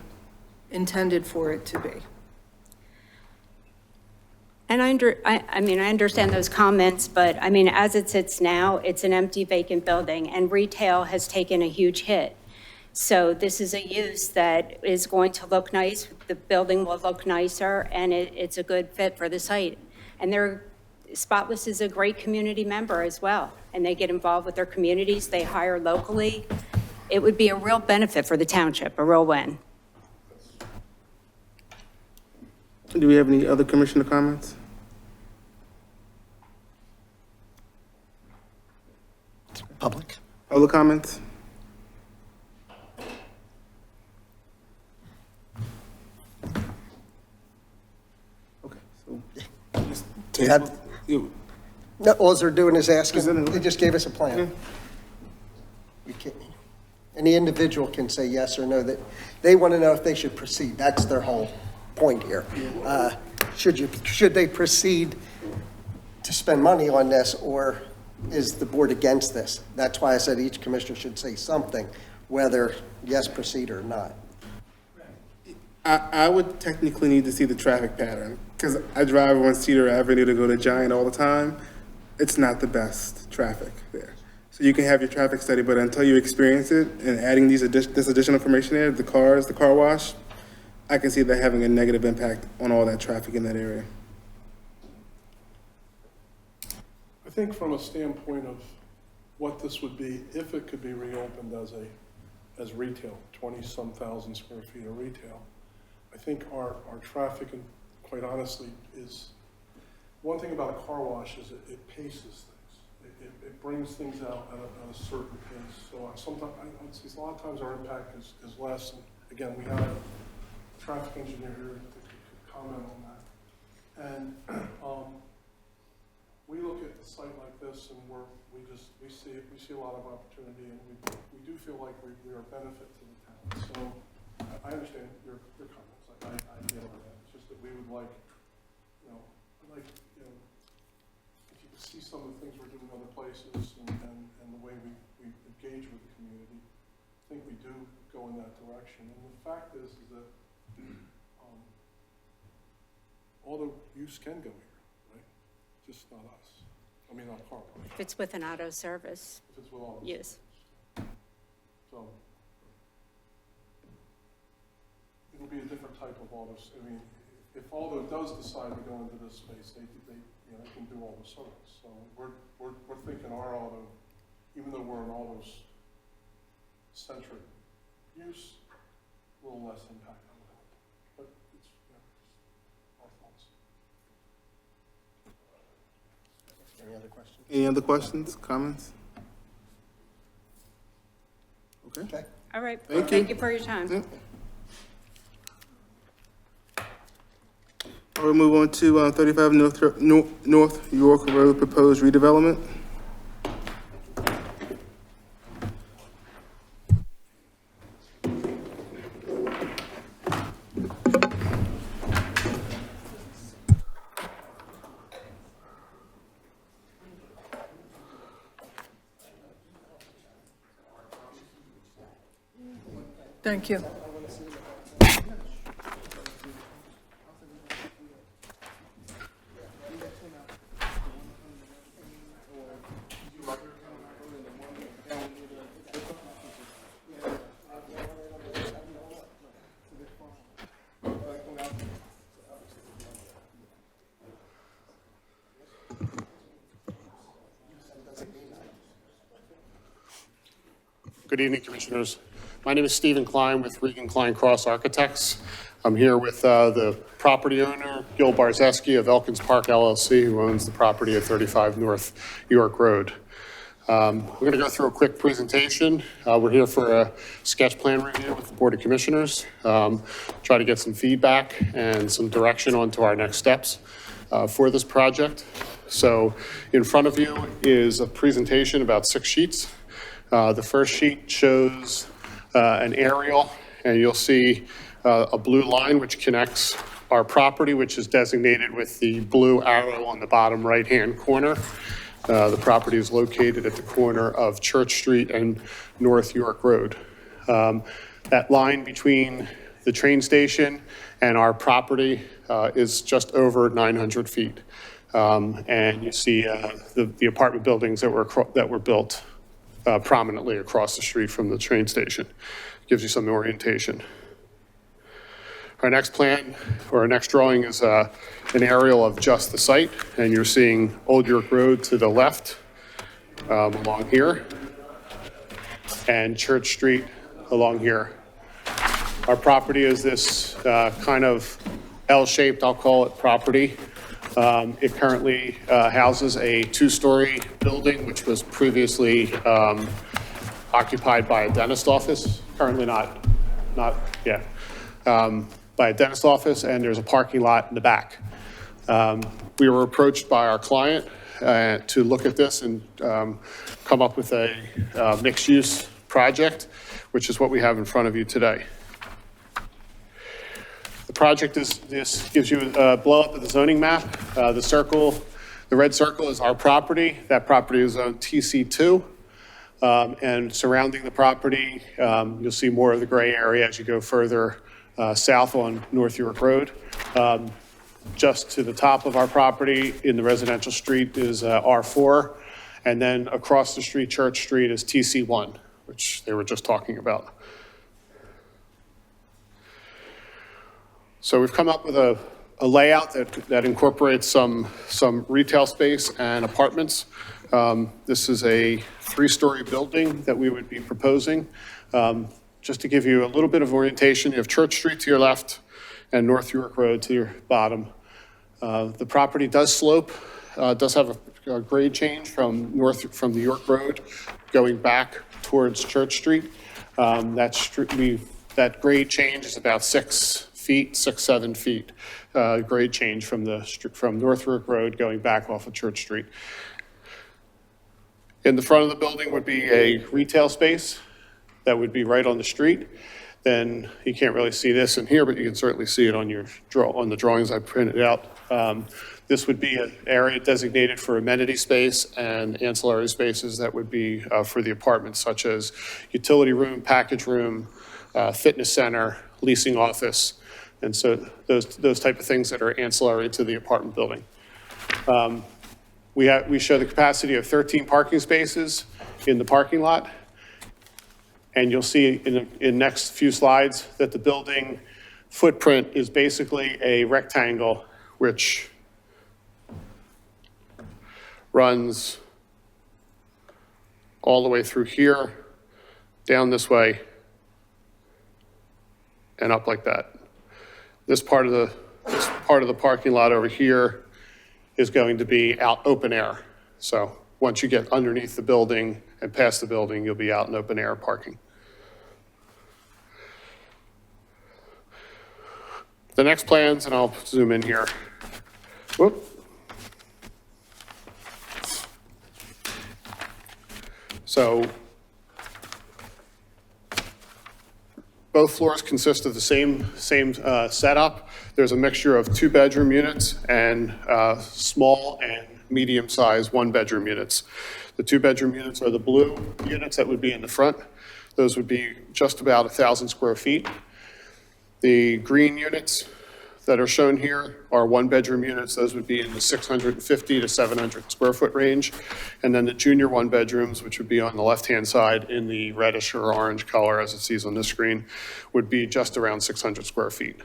H: intended for it to be.
L: And I mean, I understand those comments, but I mean, as it sits now, it's an empty vacant building and retail has taken a huge hit. So this is a use that is going to look nice. The building will look nicer and it's a good fit for the site. And Spotless is a great community member as well. And they get involved with their communities. They hire locally. It would be a real benefit for the township, a real win.
A: Do we have any other commissioner comments?
C: Public.
A: Other comments? Okay, so just
C: You had-
A: table- you-
C: No, all they're doing is asking,
A: Presenting-
C: they just gave us a plan. We can't, any individual can say yes or no, that they want to know if they should proceed. That's their whole point here. Should they proceed to spend money on this, or is the board against this? That's why I said each commissioner should say something, whether yes, proceed or not.
A: I would technically need to see the traffic pattern, because I drive on Cedar Avenue to go to Giant all the time. It's not the best traffic there. So you can have your traffic study, but until you experience it, and adding this additional information there, the cars, the car wash, I can see that having a negative impact on all that traffic in that area.
M: I think from a standpoint of what this would be, if it could be reopened as retail, 20-some thousand square feet of retail, I think our traffic, and quite honestly, is, one thing about a car wash is it paces things. It brings things out at a certain pace. So sometimes, I would say a lot of times our impact is less. And again, we have a traffic engineer here that could comment on that. And we look at a site like this and we see a lot of opportunity, and we do feel like we are a benefit to the town. So I understand your comments. I get all that. It's just that we would like, if you could see some of the things we're doing in other places and the way we engage with the community, I think we do go in that direction. And the fact is that all the use can go here, right? Just not us. I mean, not car wash.
L: If it's with an auto service.
M: If it's with all the
L: Yes.
M: So it'll be a different type of auto. I mean, if Aldo does decide to go into this space, they can do all the service. So we're thinking our auto, even though we're an auto-centric use, a little less impact on that. But it's our thoughts.
C: Any other questions?
A: Any other questions, comments? Okay.
C: Okay.
L: All right.
A: Thank you.
L: Thank you for your time.
A: Yeah. We'll move on to 35 North York Road proposed redevelopment.
H: Thank you.
N: Good evening, Commissioners. My name is Stephen Klein with Regan Klein Cross Architects. I'm here with the property owner, Gil Barzeski of Elkins Park LLC, who owns the property at 35 North York Road. We're going to go through a quick presentation. We're here for a sketch plan review with the Board of Commissioners, try to get some feedback and some direction onto our next steps for this project. So in front of you is a presentation about 6 sheets. The first sheet shows an aerial, and you'll see a blue line which connects our property, which is designated with the blue arrow on the bottom right-hand corner. The property is located at the corner of Church Street and North York Road. That line between the train station and our property is just over 900 feet. And you see the apartment buildings that were built prominently across the street from the train station. Gives you some orientation. Our next plan, or our next drawing, is an aerial of just the site, and you're seeing Old York Road to the left along here, and Church Street along here. Our property is this kind of L-shaped, I'll call it, property. It currently houses a 2-story building, which was previously occupied by a dentist office. Currently not yet. By a dentist office, and there's a parking lot in the back. We were approached by our client to look at this and come up with a mixed-use project, which is what we have in front of you today. The project this gives you a blow-up of the zoning map. The red circle is our property. That property is on TC2. And surrounding the property, you'll see more of the gray area as you go further south on North York Road. Just to the top of our property in the residential street is R4, and then across the street, Church Street, is TC1, which they were just talking about. So we've come up with a layout that incorporates some retail space and apartments. This is a 3-story building that we would be proposing. Just to give you a little bit of orientation, you have Church Street to your left and North York Road to your bottom. The property does slope, does have a grade change from the York Road going back towards Church Street. That grade change is about 6 feet, 7 feet. Grade change from North York Road going back off of Church Street. In the front of the building would be a retail space that would be right on the street. Then you can't really see this in here, but you can certainly see it on the drawings I printed out. This would be an area designated for amenity space and ancillary spaces that would be for the apartments, such as utility room, package room, fitness center, leasing office, and so those type of things that are ancillary to the apartment building. We show the capacity of 13 parking spaces in the parking lot. And you'll see in the next few slides that the building footprint is basically a rectangle which runs all the way through here, down this way, and up like that. This part of the parking lot over here is going to be out open air. So once you get underneath the building and past the building, you'll be out in open air parking. The next plans, and I'll zoom in here. Whoop. So both floors consist of the same setup. There's a mixture of 2-bedroom units and small and medium-sized 1-bedroom units. The 2-bedroom units are the blue units that would be in the front. Those would be just about 1,000 square feet. The green units that are shown here are 1-bedroom units. Those would be in the 650 to 700 square foot range. And then the junior 1-bedrooms, which would be on the left-hand side in the reddish or orange color as it sees on this screen, would be just around 600 square feet,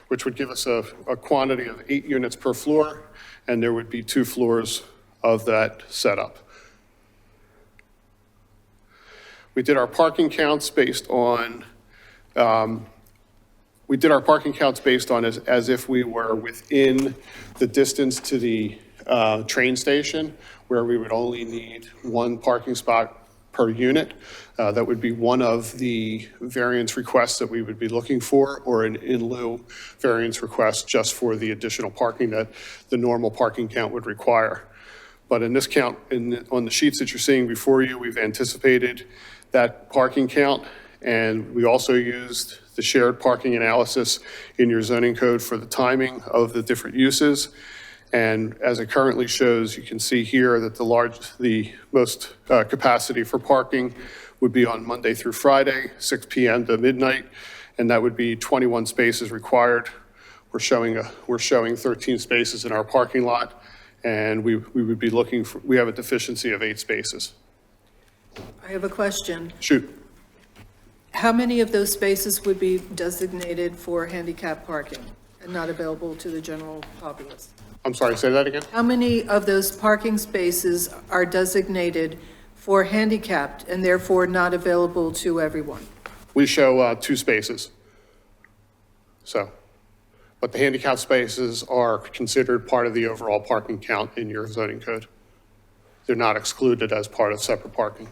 N: which would give us a quantity of 8 units per floor, and there would be 2 floors of that setup. We did our parking counts based on as if we were within the distance to the train station, where we would only need one parking spot per unit. That would be one of the variance requests that we would be looking for, or an in lieu variance request just for the additional parking that the normal parking count would require. But in this count, on the sheets that you're seeing before you, we've anticipated that parking count, and we also used the shared parking analysis in your zoning code for the timing of the different uses. And as it currently shows, you can see here that the most capacity for parking would be on Monday through Friday, 6 p.m. to midnight, and that would be 21 spaces required. We're showing 13 spaces in our parking lot, and we would be looking for, we have a deficiency of 8 spaces.
H: I have a question.
N: Shoot.
H: How many of those spaces would be designated for handicap parking and not available to the general populace?
N: I'm sorry, say that again?
H: How many of those parking spaces are designated for handicapped and therefore not available to everyone?
N: We show 2 spaces. So, but the handicap spaces are considered part of the overall parking count in your zoning code. They're not excluded as part of separate parking.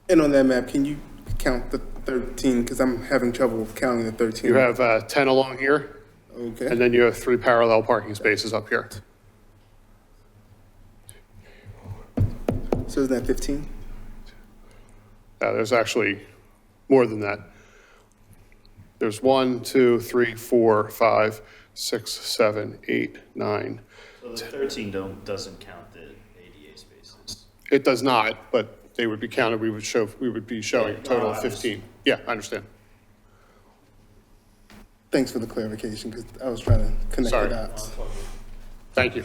A: And on that map, can you count the 13? Because I'm having trouble counting the 13.
N: You have 10 along here.
A: Okay.
N: And then you have 3 parallel parking spaces up here.
A: So is that 15?
N: There's actually more than that. There's 1, 2, 3, 4, 5, 6, 7, 8, 9.
J: So the 13 doesn't count the ADA spaces.
N: It does not, but they would be counted. We would be showing a total of 15. Yeah, I understand.
A: Thanks for the clarification, because I was trying to connect
N: Sorry.
A: the dots.
N: Thank you.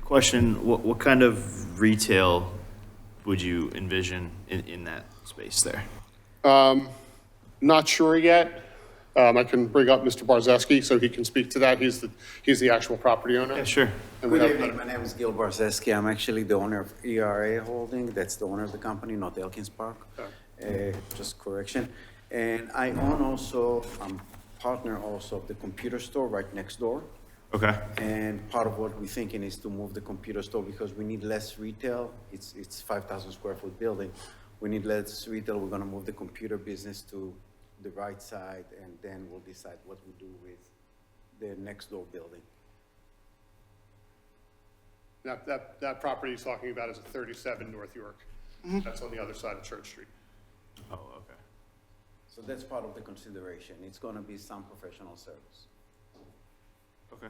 J: Question, what kind of retail would you envision in that space there?
N: Not sure yet. I can bring up Mr. Barzeski so he can speak to that. He's the actual property owner.
J: Yeah, sure.
N: And we
O: Good
N: have-
O: evening, my name is Gil Barzeski. I'm actually the owner of ERA Holding. That's the owner of the company, not Elkins Park. Just correction. And I own also, I'm partner also of the computer store right next door.
J: Okay.
O: And part of what we're thinking is to move the computer store because we need less retail. It's 5,000 square foot building. We need less retail. We're gonna move the computer business to the right side, and then we'll decide what we do with the next door building.
N: That property he's talking about is at 37 North York. That's on the other side of Church Street.
J: Oh, okay.
O: So that's part of the consideration. It's gonna be some professional service.
J: Okay.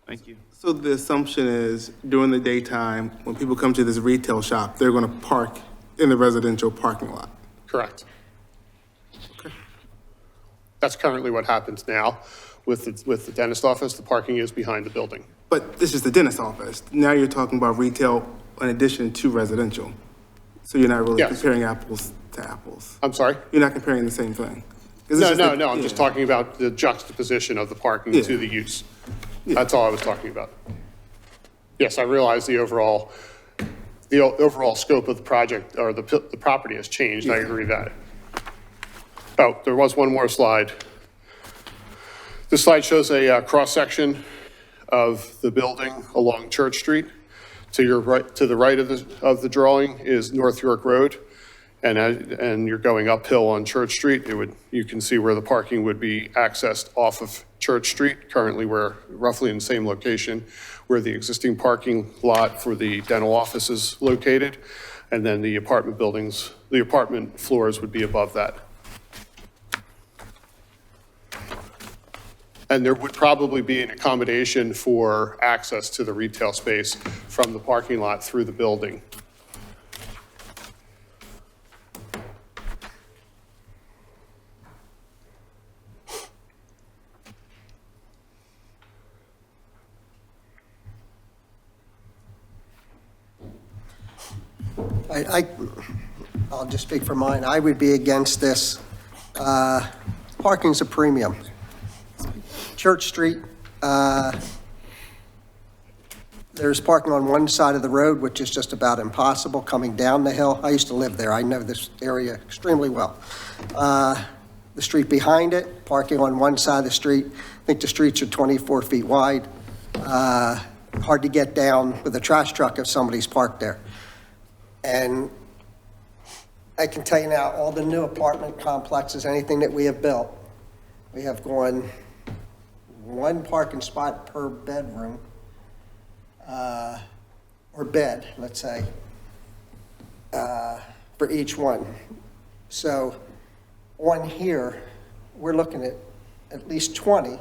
J: Thank you.
A: So the assumption is during the daytime, when people come to this retail shop, they're going to park in the residential parking lot.
N: Correct. That's currently what happens now with the dentist office. The parking is behind the building.
A: But this is the dentist office. Now you're talking about retail in addition to residential. So you're not really
N: Yes.
A: comparing apples to apples.
N: I'm sorry?
A: You're not comparing the same thing. 'Cause this
N: No,
A: is
N: I'm just talking about the juxtaposition of the parking
A: Yeah.
N: to the use.
A: Yeah.
N: That's all I was talking about. Yes, I realize the overall scope of the project, or the property has changed. I agree that. Oh, there was one more slide. This slide shows a cross-section of the building along Church Street. To the right of the drawing is North York Road, and you're going uphill on Church Street. You can see where the parking would be accessed off of Church Street. Currently, we're roughly in the same location where the existing parking lot for the dental office is located, and then the apartment floors would be above that. And there would probably be an accommodation for access to the retail space from the parking lot through the building.
C: I'll just speak for mine. I would be against this. Parking's a premium. Church Street, there's parking on one side of the road, which is just about impossible coming down the hill. I used to live there. I know this area extremely well. the street behind it, parking on one side of the street. I think the streets are 24 feet wide. Hard to get down with a trash truck if somebody's parked there. And I can tell you now, all the new apartment complexes, anything that we have built, we have gone one parking spot per bedroom, or bed, let's say, for each one. So on here, we're looking at least 20.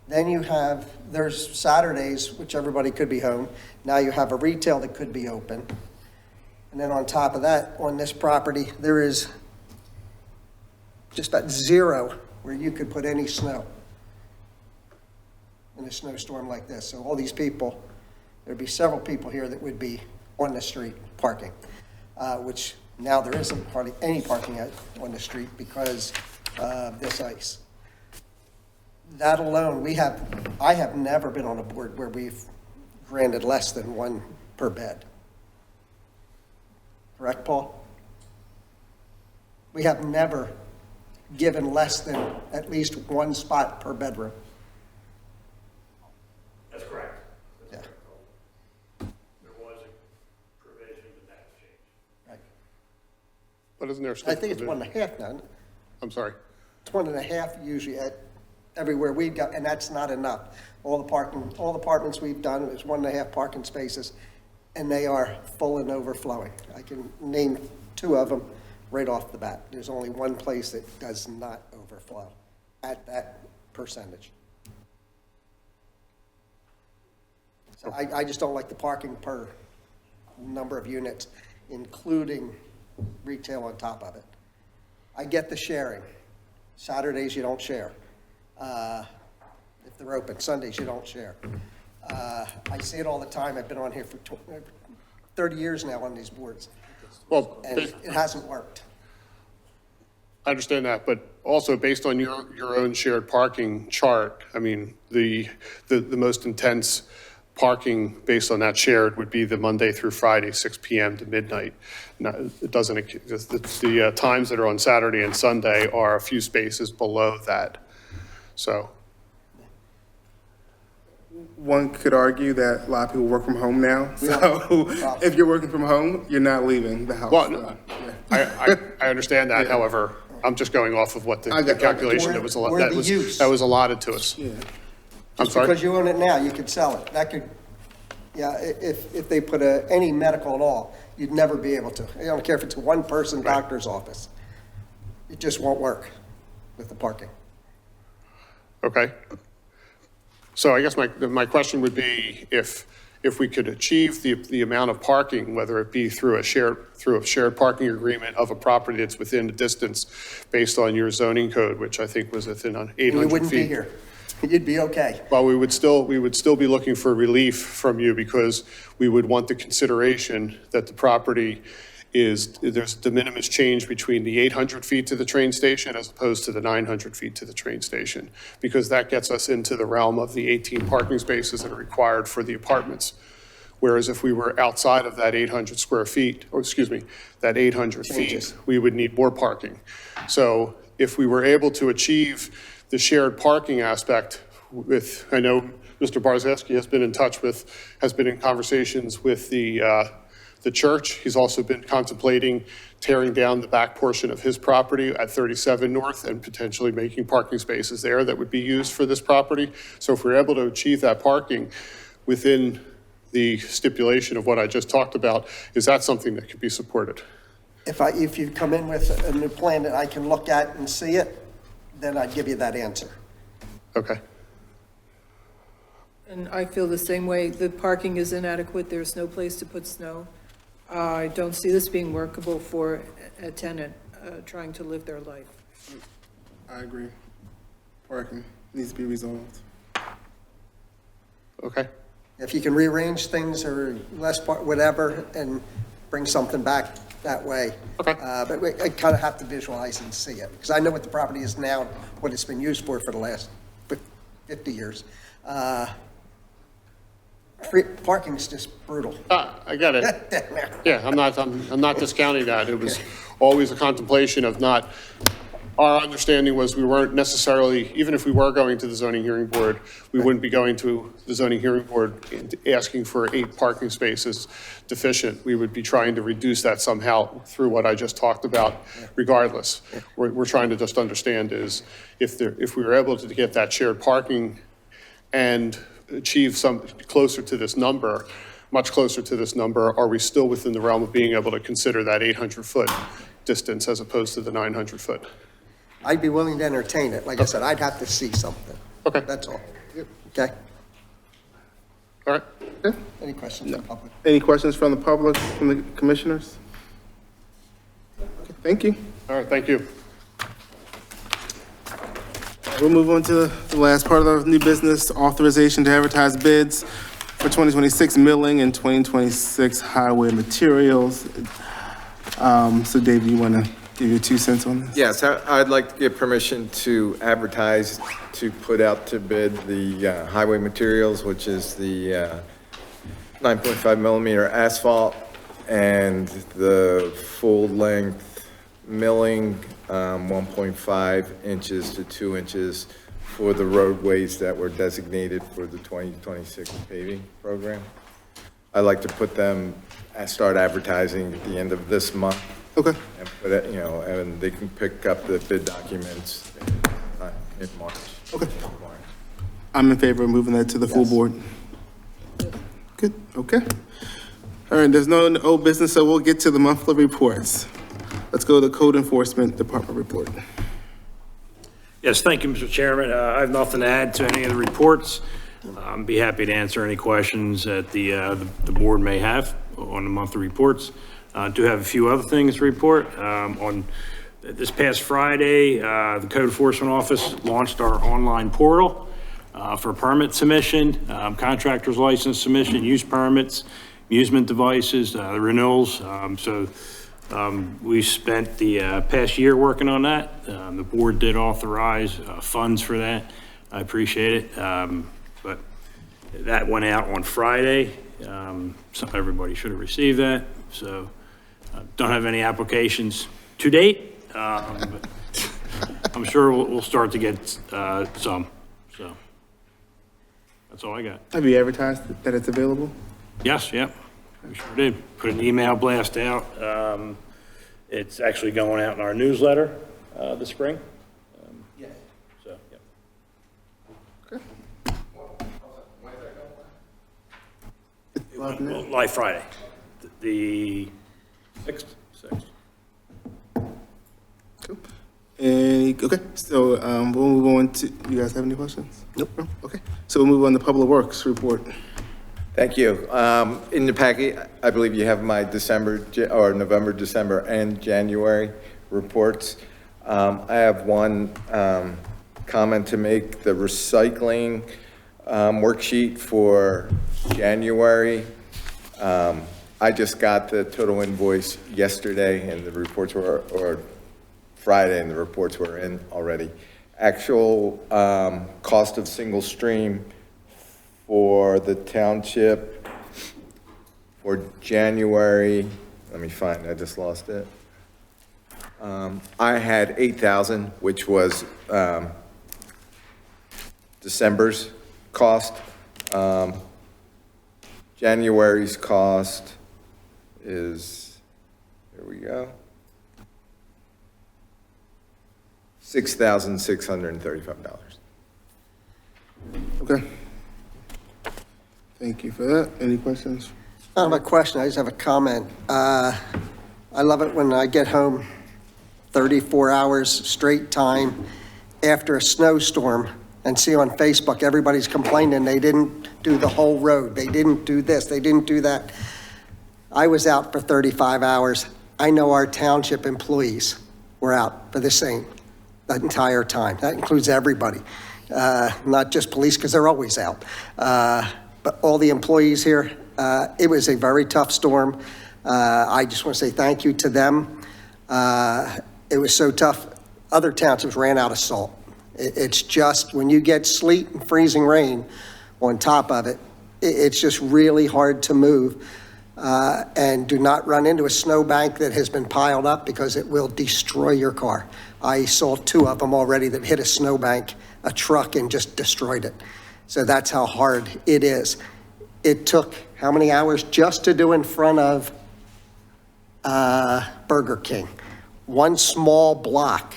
C: Then you have, there's Saturdays, which everybody could be home. Now you have a retail that could be open. And then on top of that, on this property, there is just about zero where you could put any snow in a snowstorm like this. So all these people, there'd be several people here that would be on the street parking, which now there isn't hardly any parking out on the street because of this ice. That alone, I have never been on a board where we've granted less than one per bed. Correct, Paul? We have never given less than at least one spot per bedroom.
K: That's correct.
C: Yeah.
K: There was a provision, but that's changed.
C: Right.
N: But isn't there?
C: I think it's 1.5 now.
N: I'm sorry.
C: It's 1.5 usually at everywhere we've got, and that's not enough. All the apartments we've done is 1.5 parking spaces, and they are full and overflowing. I can name 2 of them right off the bat. There's only one place that does not overflow at that percentage. So I just don't like the parking per number of units, including retail on top of it. I get the sharing. Saturdays you don't share. If they're open. Sundays you don't share. I see it all the time. I've been on here for 30 years now on these boards.
N: Well,
C: And it hasn't worked.
N: I understand that, but also based on your own shared parking chart, I mean, the most intense parking based on that shared would be the Monday through Friday, 6 p.m. to midnight. Now, it doesn't, the times that are on Saturday and Sunday are a few spaces below that. So.
A: One could argue that a lot of people work from home now. So if you're working from home, you're not leaving the house.
N: Well, no, I understand that. However, I'm just going off of what the calculation that was allotted to us.
C: Yeah.
N: I'm sorry?
C: Because you own it now, you could sell it. That could, yeah, if they put any medical at all, you'd never be able to. I don't care if it's a one-person doctor's office. It just won't work with the parking.
N: Okay. So I guess my question would be if we could achieve the amount of parking, whether it be through a shared parking agreement of a property that's within the distance based on your zoning code, which I think was within 800 feet.
C: You wouldn't be here. You'd be okay.
N: Well, we would still be looking for relief from you because we would want the consideration that the property there's de minimis change between the 800 feet to the train station as opposed to the 900 feet to the train station, because that gets us into the realm of the 18 parking spaces that are required for the apartments. Whereas if we were outside of that 800 square feet, or excuse me, that 800 feet, we would need more parking. So if we were able to achieve the shared parking aspect with, I know Mr. Barzeski has been in conversations with the church. He's also been contemplating tearing down the back portion of his property at 37 North and potentially making parking spaces there that would be used for this property. So if we're able to achieve that parking within the stipulation of what I just talked about, is that something that could be supported?
C: If you come in with a new plan that I can look at and see it, then I'd give you that answer.
N: Okay.
H: And I feel the same way. The parking is inadequate. There's no place to put snow. I don't see this being workable for a tenant trying to live their life.
A: I agree. Parking needs to be resolved.
N: Okay.
C: If you can rearrange things or whatever, and bring something back that way.
N: Okay.
C: But I kind of have to visualize and see it, because I know what the property is now, what it's been used for the last 50 years. Parking's just brutal.
N: I get it. Yeah, I'm not discounting that. It was always a contemplation of not our understanding was we weren't necessarily, even if we were going to the zoning hearing board, we wouldn't be going to the zoning hearing board and asking for 8 parking spaces deficient. We would be trying to reduce that somehow through what I just talked about regardless. We're trying to just understand is if we were able to get that shared parking and achieve some closer to this number, much closer to this number, are we still within the realm of being able to consider that 800-foot distance as opposed to the 900-foot?
C: I'd be willing to entertain it. Like I said, I'd have to see something.
N: Okay.
C: That's all. Okay?
N: All right.
C: Any questions from the public?
A: Any questions from the public, from the commissioners? Okay, thank you.
N: All right, thank you.
A: We'll move on to the last part of the new business, authorization to advertise bids for 2026 milling and 2026 highway materials. So Dave, you want to give your 2 cents on this?
P: Yes, I'd like to give permission to advertise, to put out to bid the highway materials, which is the 9.5 millimeter asphalt and the full length milling, 1.5 inches to 2 inches for the roadways that were designated for the 2026 paving program. I'd like to put them, start advertising at the end of this month.
A: Okay.
P: And put it, and they can pick up the bid documents in March.
A: Okay. I'm in favor of moving that to the full board. Good, okay. All right, there's no old business, so we'll get to the monthly reports. Let's go to the Code Enforcement Department report.
K: Yes, thank you, Mr. Chairman. I have nothing to add to any of the reports. I'd be happy to answer any questions that the board may have on the monthly reports. Do have a few other things to report. On this past Friday, the Code Enforcement Office launched our online portal for permit submission, contractor's license submission, use permits, amusement devices, the renewals. We spent the past year working on that. The board did authorize funds for that. I appreciate it. But that went out on Friday. So everybody should have received that. So don't have any applications to date. But I'm sure we'll start to get some. So that's all I got.
A: Have you advertised that it's available?
K: Yes, yep. We sure did. Put an email blast out. It's actually going out in our newsletter this spring.
C: Yes.
K: So, yep.
A: Okay.
K: Live Friday, the 6th.
A: Cool. Okay, so we'll move on to, you guys have any questions? Nope. No? Okay, so we'll move on to Public Works report.
P: Thank you. In the packet, I believe you have my November, December, and January reports. I have one comment to make. The recycling worksheet for January. I just got the total invoice yesterday, and the reports were, or Friday, and the reports were in already. Actual cost of single stream for the township for January, let me find, I just lost it. I had 8,000, which was December's cost. January's cost is, here we go, $6,635.
A: Okay. Thank you for that. Any questions?
C: I don't have a question, I just have a comment. I love it when I get home 34 hours straight time after a snowstorm and see on Facebook, everybody's complaining they didn't do the whole road. They didn't do this, they didn't do that. I was out for 35 hours. I know our township employees were out for the same, that entire time. That includes everybody, not just police, because they're always out. But all the employees here, it was a very tough storm. I just want to say thank you to them. It was so tough. Other townships ran out of salt. It's just when you get sleet and freezing rain on top of it, it's just really hard to move. And do not run into a snowbank that has been piled up because it will destroy your car. I saw 2 of them already that hit a snowbank, a truck, and just destroyed it. So that's how hard it is. It took how many hours just to do in front of Burger King? One small block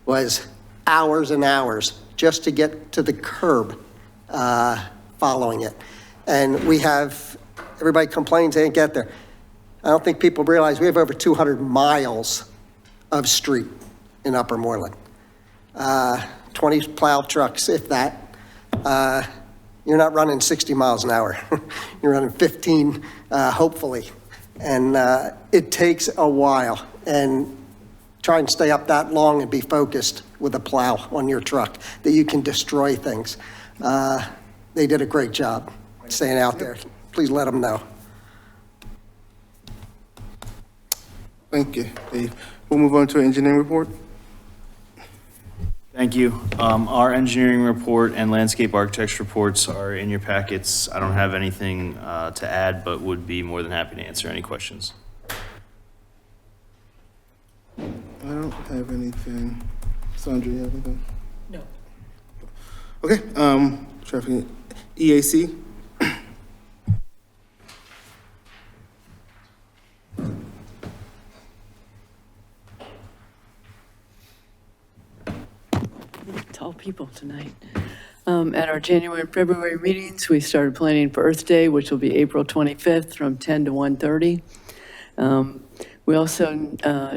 C: was hours and hours just to get to the curb following it. And we have, everybody complains they didn't get there. I don't think people realize we have over 200 miles of street in Upper Moreland. 20 plow trucks, if that. You're not running 60 miles an hour. You're running 15, hopefully. And it takes a while. And try and stay up that long and be focused with a plow on your truck, that you can destroy things. They did a great job staying out there. Please let them know.
A: Thank you, Dave. We'll move on to an engineering report.
J: Thank you. Our engineering report and landscape architects reports are in your packets. I don't have anything to add, but would be more than happy to answer any questions.
A: I don't have anything. Sandra, you have anything?
H: No.
A: Okay, traffic, EAC.
D: Tall people tonight. At our January and February meetings, we started planning for Earth Day, which will be April 25th from 10 to 1:30. We also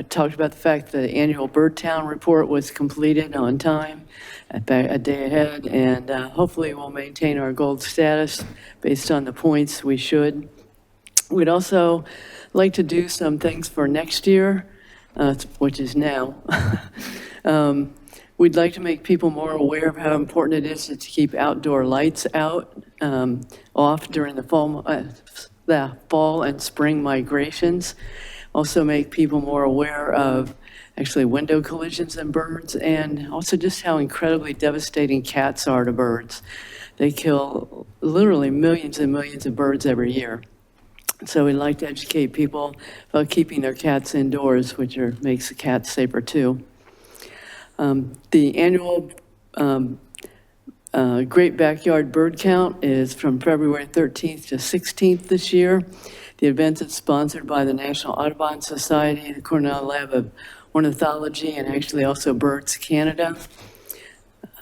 D: talked about the fact that the annual Bird Town report was completed on time, a day ahead, and hopefully we'll maintain our gold status based on the points we should. We'd also like to do some things for next year, which is now. We'd like to make people more aware of how important it is to keep outdoor lights off during the fall and spring migrations. Also make people more aware of actually window collisions and birds, and also just how incredibly devastating cats are to birds. They kill literally millions and millions of birds every year. So we'd like to educate people about keeping their cats indoors, which makes the cats safer too. The annual Great Backyard Bird Count is from February 13th to 16th this year. The event is sponsored by the National Audubon Society, the Cornell Lab of Ornithology, and actually also Birds Canada.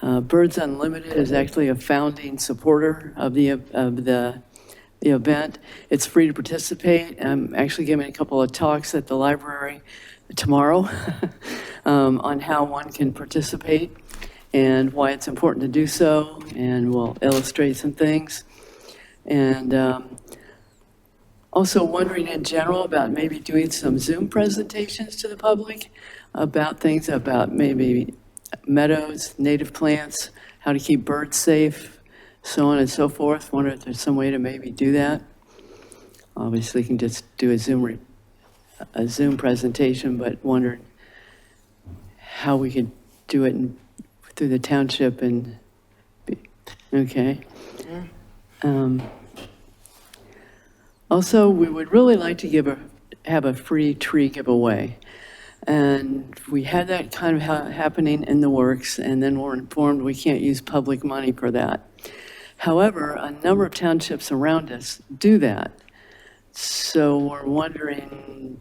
D: Birds Unlimited is actually a founding supporter of the event. It's free to participate. I'm actually giving a couple of talks at the library tomorrow on how one can participate and why it's important to do so, and we'll illustrate some things. And also wondering in general about maybe doing some Zoom presentations to the public about things about maybe meadows, native plants, how to keep birds safe, so on and so forth. Wonder if there's some way to maybe do that. Obviously, you can just do a Zoom presentation, but wondered how we could do it through the township and, okay. Also, we would really like to have a free tree giveaway. And we had that kind of happening in the works, and then we're informed we can't use public money for that. However, a number of townships around us do that. So we're wondering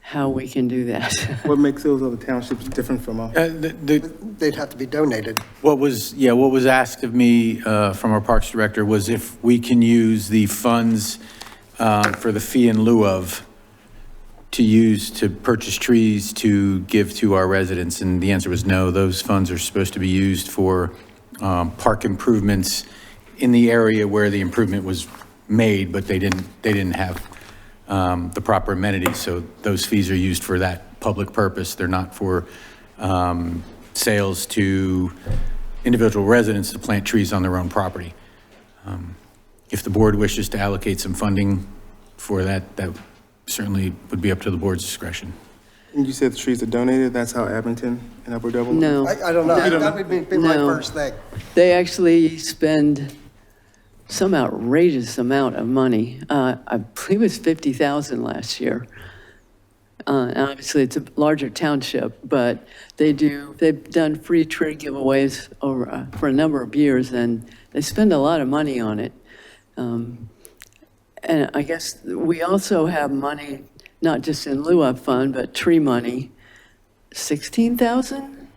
D: how we can do that.
A: What makes those other townships different from us?
C: They'd have to be donated.
B: What was asked of me from our Parks Director was if we can use the funds for the fee in lieu of to use to purchase trees to give to our residents, and the answer was no. Those funds are supposed to be used for park improvements in the area where the improvement was made, but they didn't have the proper amenities, so those fees are used for that public purpose. They're not for sales to individual residents to plant trees on their own property. If the board wishes to allocate some funding for that, that certainly would be up to the board's discretion.
A: And you said the trees are donated, that's how Abington and Upper Dublin?
D: No.
C: I don't know. That would be my first thing.
D: They actually spend some outrageous amount of money. I believe it was $50,000 last year. And obviously, it's a larger township, but they've done free tree giveaways over, for a number of years, and they spend a lot of money on it. And I guess we also have money, not just in lieu of fund, but tree money, 16,000,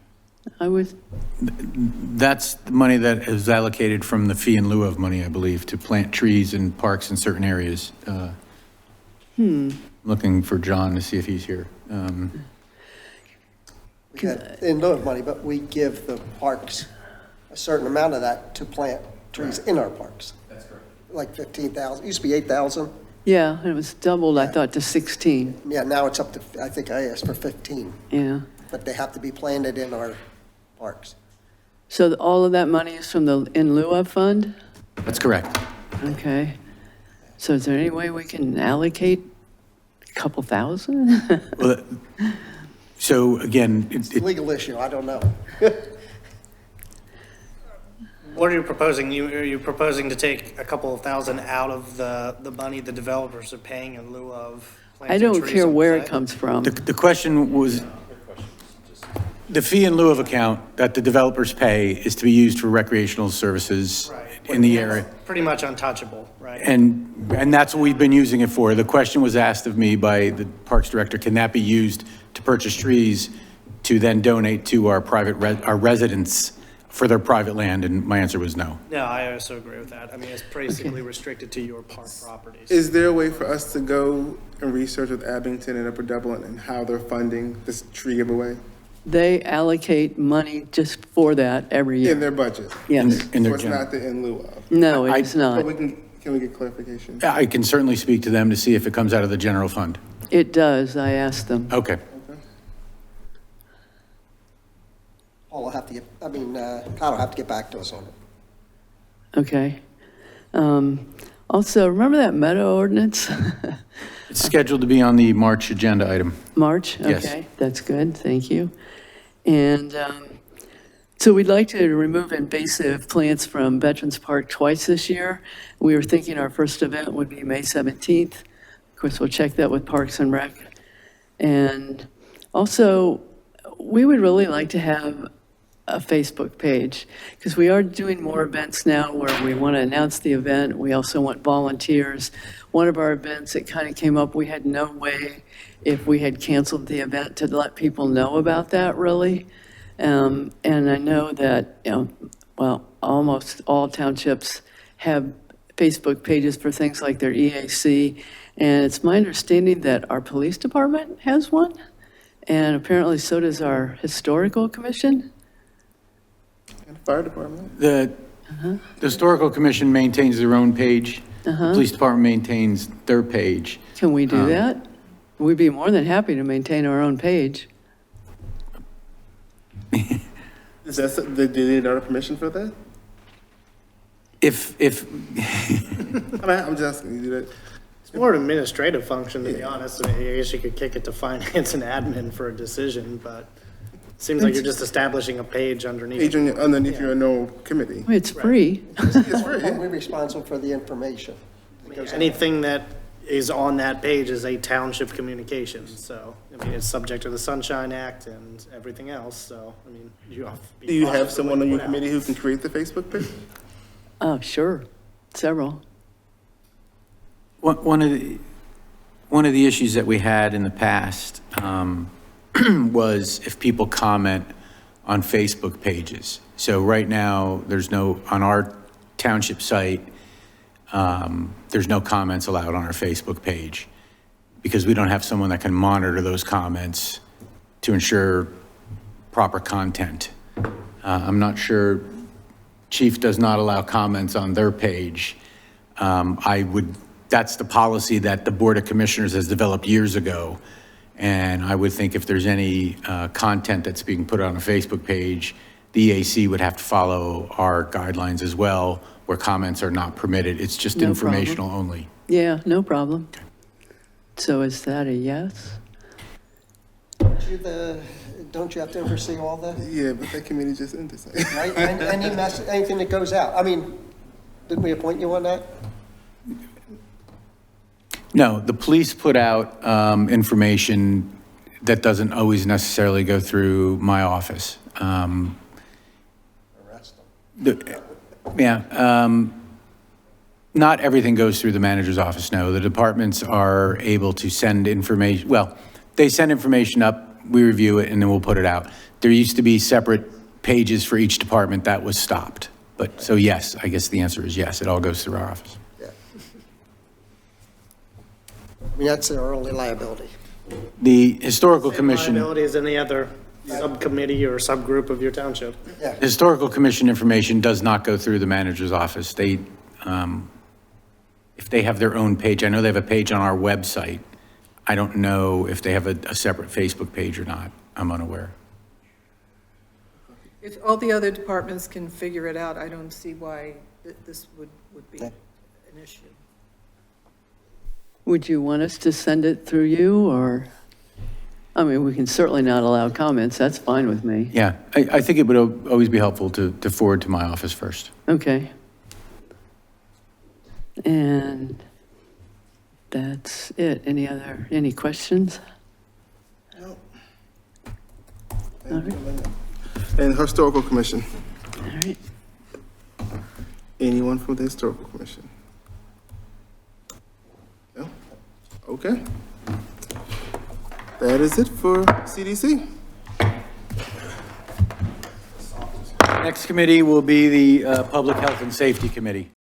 D: I would,
B: That's the money that is allocated from the fee in lieu of money, I believe, to plant trees in parks in certain areas. Looking for John to see if he's here.
C: We get in lieu of money, but we give the parks a certain amount of that to plant trees in our parks. That's correct. Like 15,000, it used to be 8,000.
D: yeah, it was doubled, I thought, to 16.
C: Yeah, now it's up to, I think I asked for 15,
D: Yeah.
C: but they have to be planted in our parks.
D: So all of that money is from the in lieu of fund?
B: That's correct.
D: Okay. So is there any way we can allocate a couple thousand?
B: Well, so again,
C: It's a legal issue, I don't know.
I: What are you proposing? Are you proposing to take a couple of thousand out of the money the developers are paying in lieu of
D: I
I: planting
D: don't
I: trees
D: care
I: on
D: where it
I: site?
D: comes from.
B: the question was, the fee in lieu of account that the developers pay is to be used for recreational services in the area.
I: Pretty much untouchable, right?
B: And that's what we've been using it for. The question was asked of me by the Parks Director, can that be used to purchase trees to then donate to our our residents for their private land? And my answer was no.
I: No, I also agree with that. I mean, it's basically restricted to your park properties.
A: Is there a way for us to go and research with Abington and Upper Dublin and how they're funding this tree giveaway?
D: They allocate money just for that every year.
A: In their budget?
D: Yes.
B: In their
A: So it's
B: general.
A: not the in lieu of?
D: No, it is not.
A: But can we get clarification?
B: I can certainly speak to them to see if it comes out of the general fund.
D: It does, I asked them.
B: Okay.
C: Paul will have to get, Kyle will have to get back to us on it.
D: Okay. Also, remember that meadow ordinance?
B: It's scheduled to be on the March agenda item.
D: March?
B: Yes.
D: Okay, that's good, thank you. And so we'd like to remove invasive plants from Veterans Park twice this year. We were thinking our first event would be May 17th. Of course, we'll check that with Parks and Rec. And also, we would really like to have a Facebook page, because we are doing more events now where we want to announce the event. We also want volunteers. One of our events, it kind of came up, we had no way, if we had canceled the event, to let people know about that, really. And I know that, almost all townships have Facebook pages for things like their EAC. And it's my understanding that our police department has one, and apparently so does our historical commission.
A: And the fire department?
B: The Historical Commission maintains their own page. The Police Department maintains their page.
D: Can we do that? We'd be more than happy to maintain our own page.
A: Is that, do they need our permission for that?
B: If
A: I'm just asking, you do that?
I: It's more an administrative function, to be honest. I mean, I guess you could kick it to finance and admin for a decision, but it seems like you're just establishing a page underneath.
A: Underneath your normal committee.
D: It's free.
A: It's free.
C: We're responsible for the information.
I: Anything that is on that page is a township communication, so, I mean, it's subject to the Sunshine Act and everything else, so, I mean, you have to be
A: Do you have
I: cautious of
A: someone
I: what
A: on
I: you
A: your
I: put out.
A: committee who can create the Facebook page?
D: Oh, sure, several.
B: one of the issues that we had in the past was if people comment on Facebook pages. So right now, there's no, on our township site, there's no comments allowed on our Facebook page because we don't have someone that can monitor those comments to ensure proper content. I'm not sure, Chief does not allow comments on their page. That's the policy that the Board of Commissioners has developed years ago. And I would think if there's any content that's being put on a Facebook page, the EAC would have to follow our guidelines as well, where comments are not permitted. It's just
D: No
B: informational only.
D: Yeah, no problem. So is that a yes?
C: Don't you have to oversee all that,
A: Yeah, but that committee just ended.
C: right? Anything that goes out. I mean, didn't we appoint you on that?
B: No, the police put out information that doesn't always necessarily go through my office. Not everything goes through the manager's office, no. The departments are able to send information, well, they send information up, we review it, and then we'll put it out. There used to be separate pages for each department. That was stopped. But, so yes, I guess the answer is yes, it all goes through our office.
C: Yeah. I mean, that's their only liability.
B: The Historical Commission,
I: Liability is any other subcommittee or subgroup of your township.
B: Historical Commission information does not go through the manager's office. They, if they have their own page, I know they have a page on our website. I don't know if they have a separate Facebook page or not. I'm unaware.
H: If all the other departments can figure it out, I don't see why this would be an issue.
D: Would you want us to send it through you, or, I mean, we can certainly not allow comments, that's fine with me.
B: Yeah, I think it would always be helpful to forward to my office first.
D: Okay. And that's it. Any questions?
A: No.
D: All right.
A: And Historical Commission.
D: All right.
A: Anyone from the Historical Commission? No? Okay. That is it for CDC.
B: Next committee will be the Public Health and Safety Committee.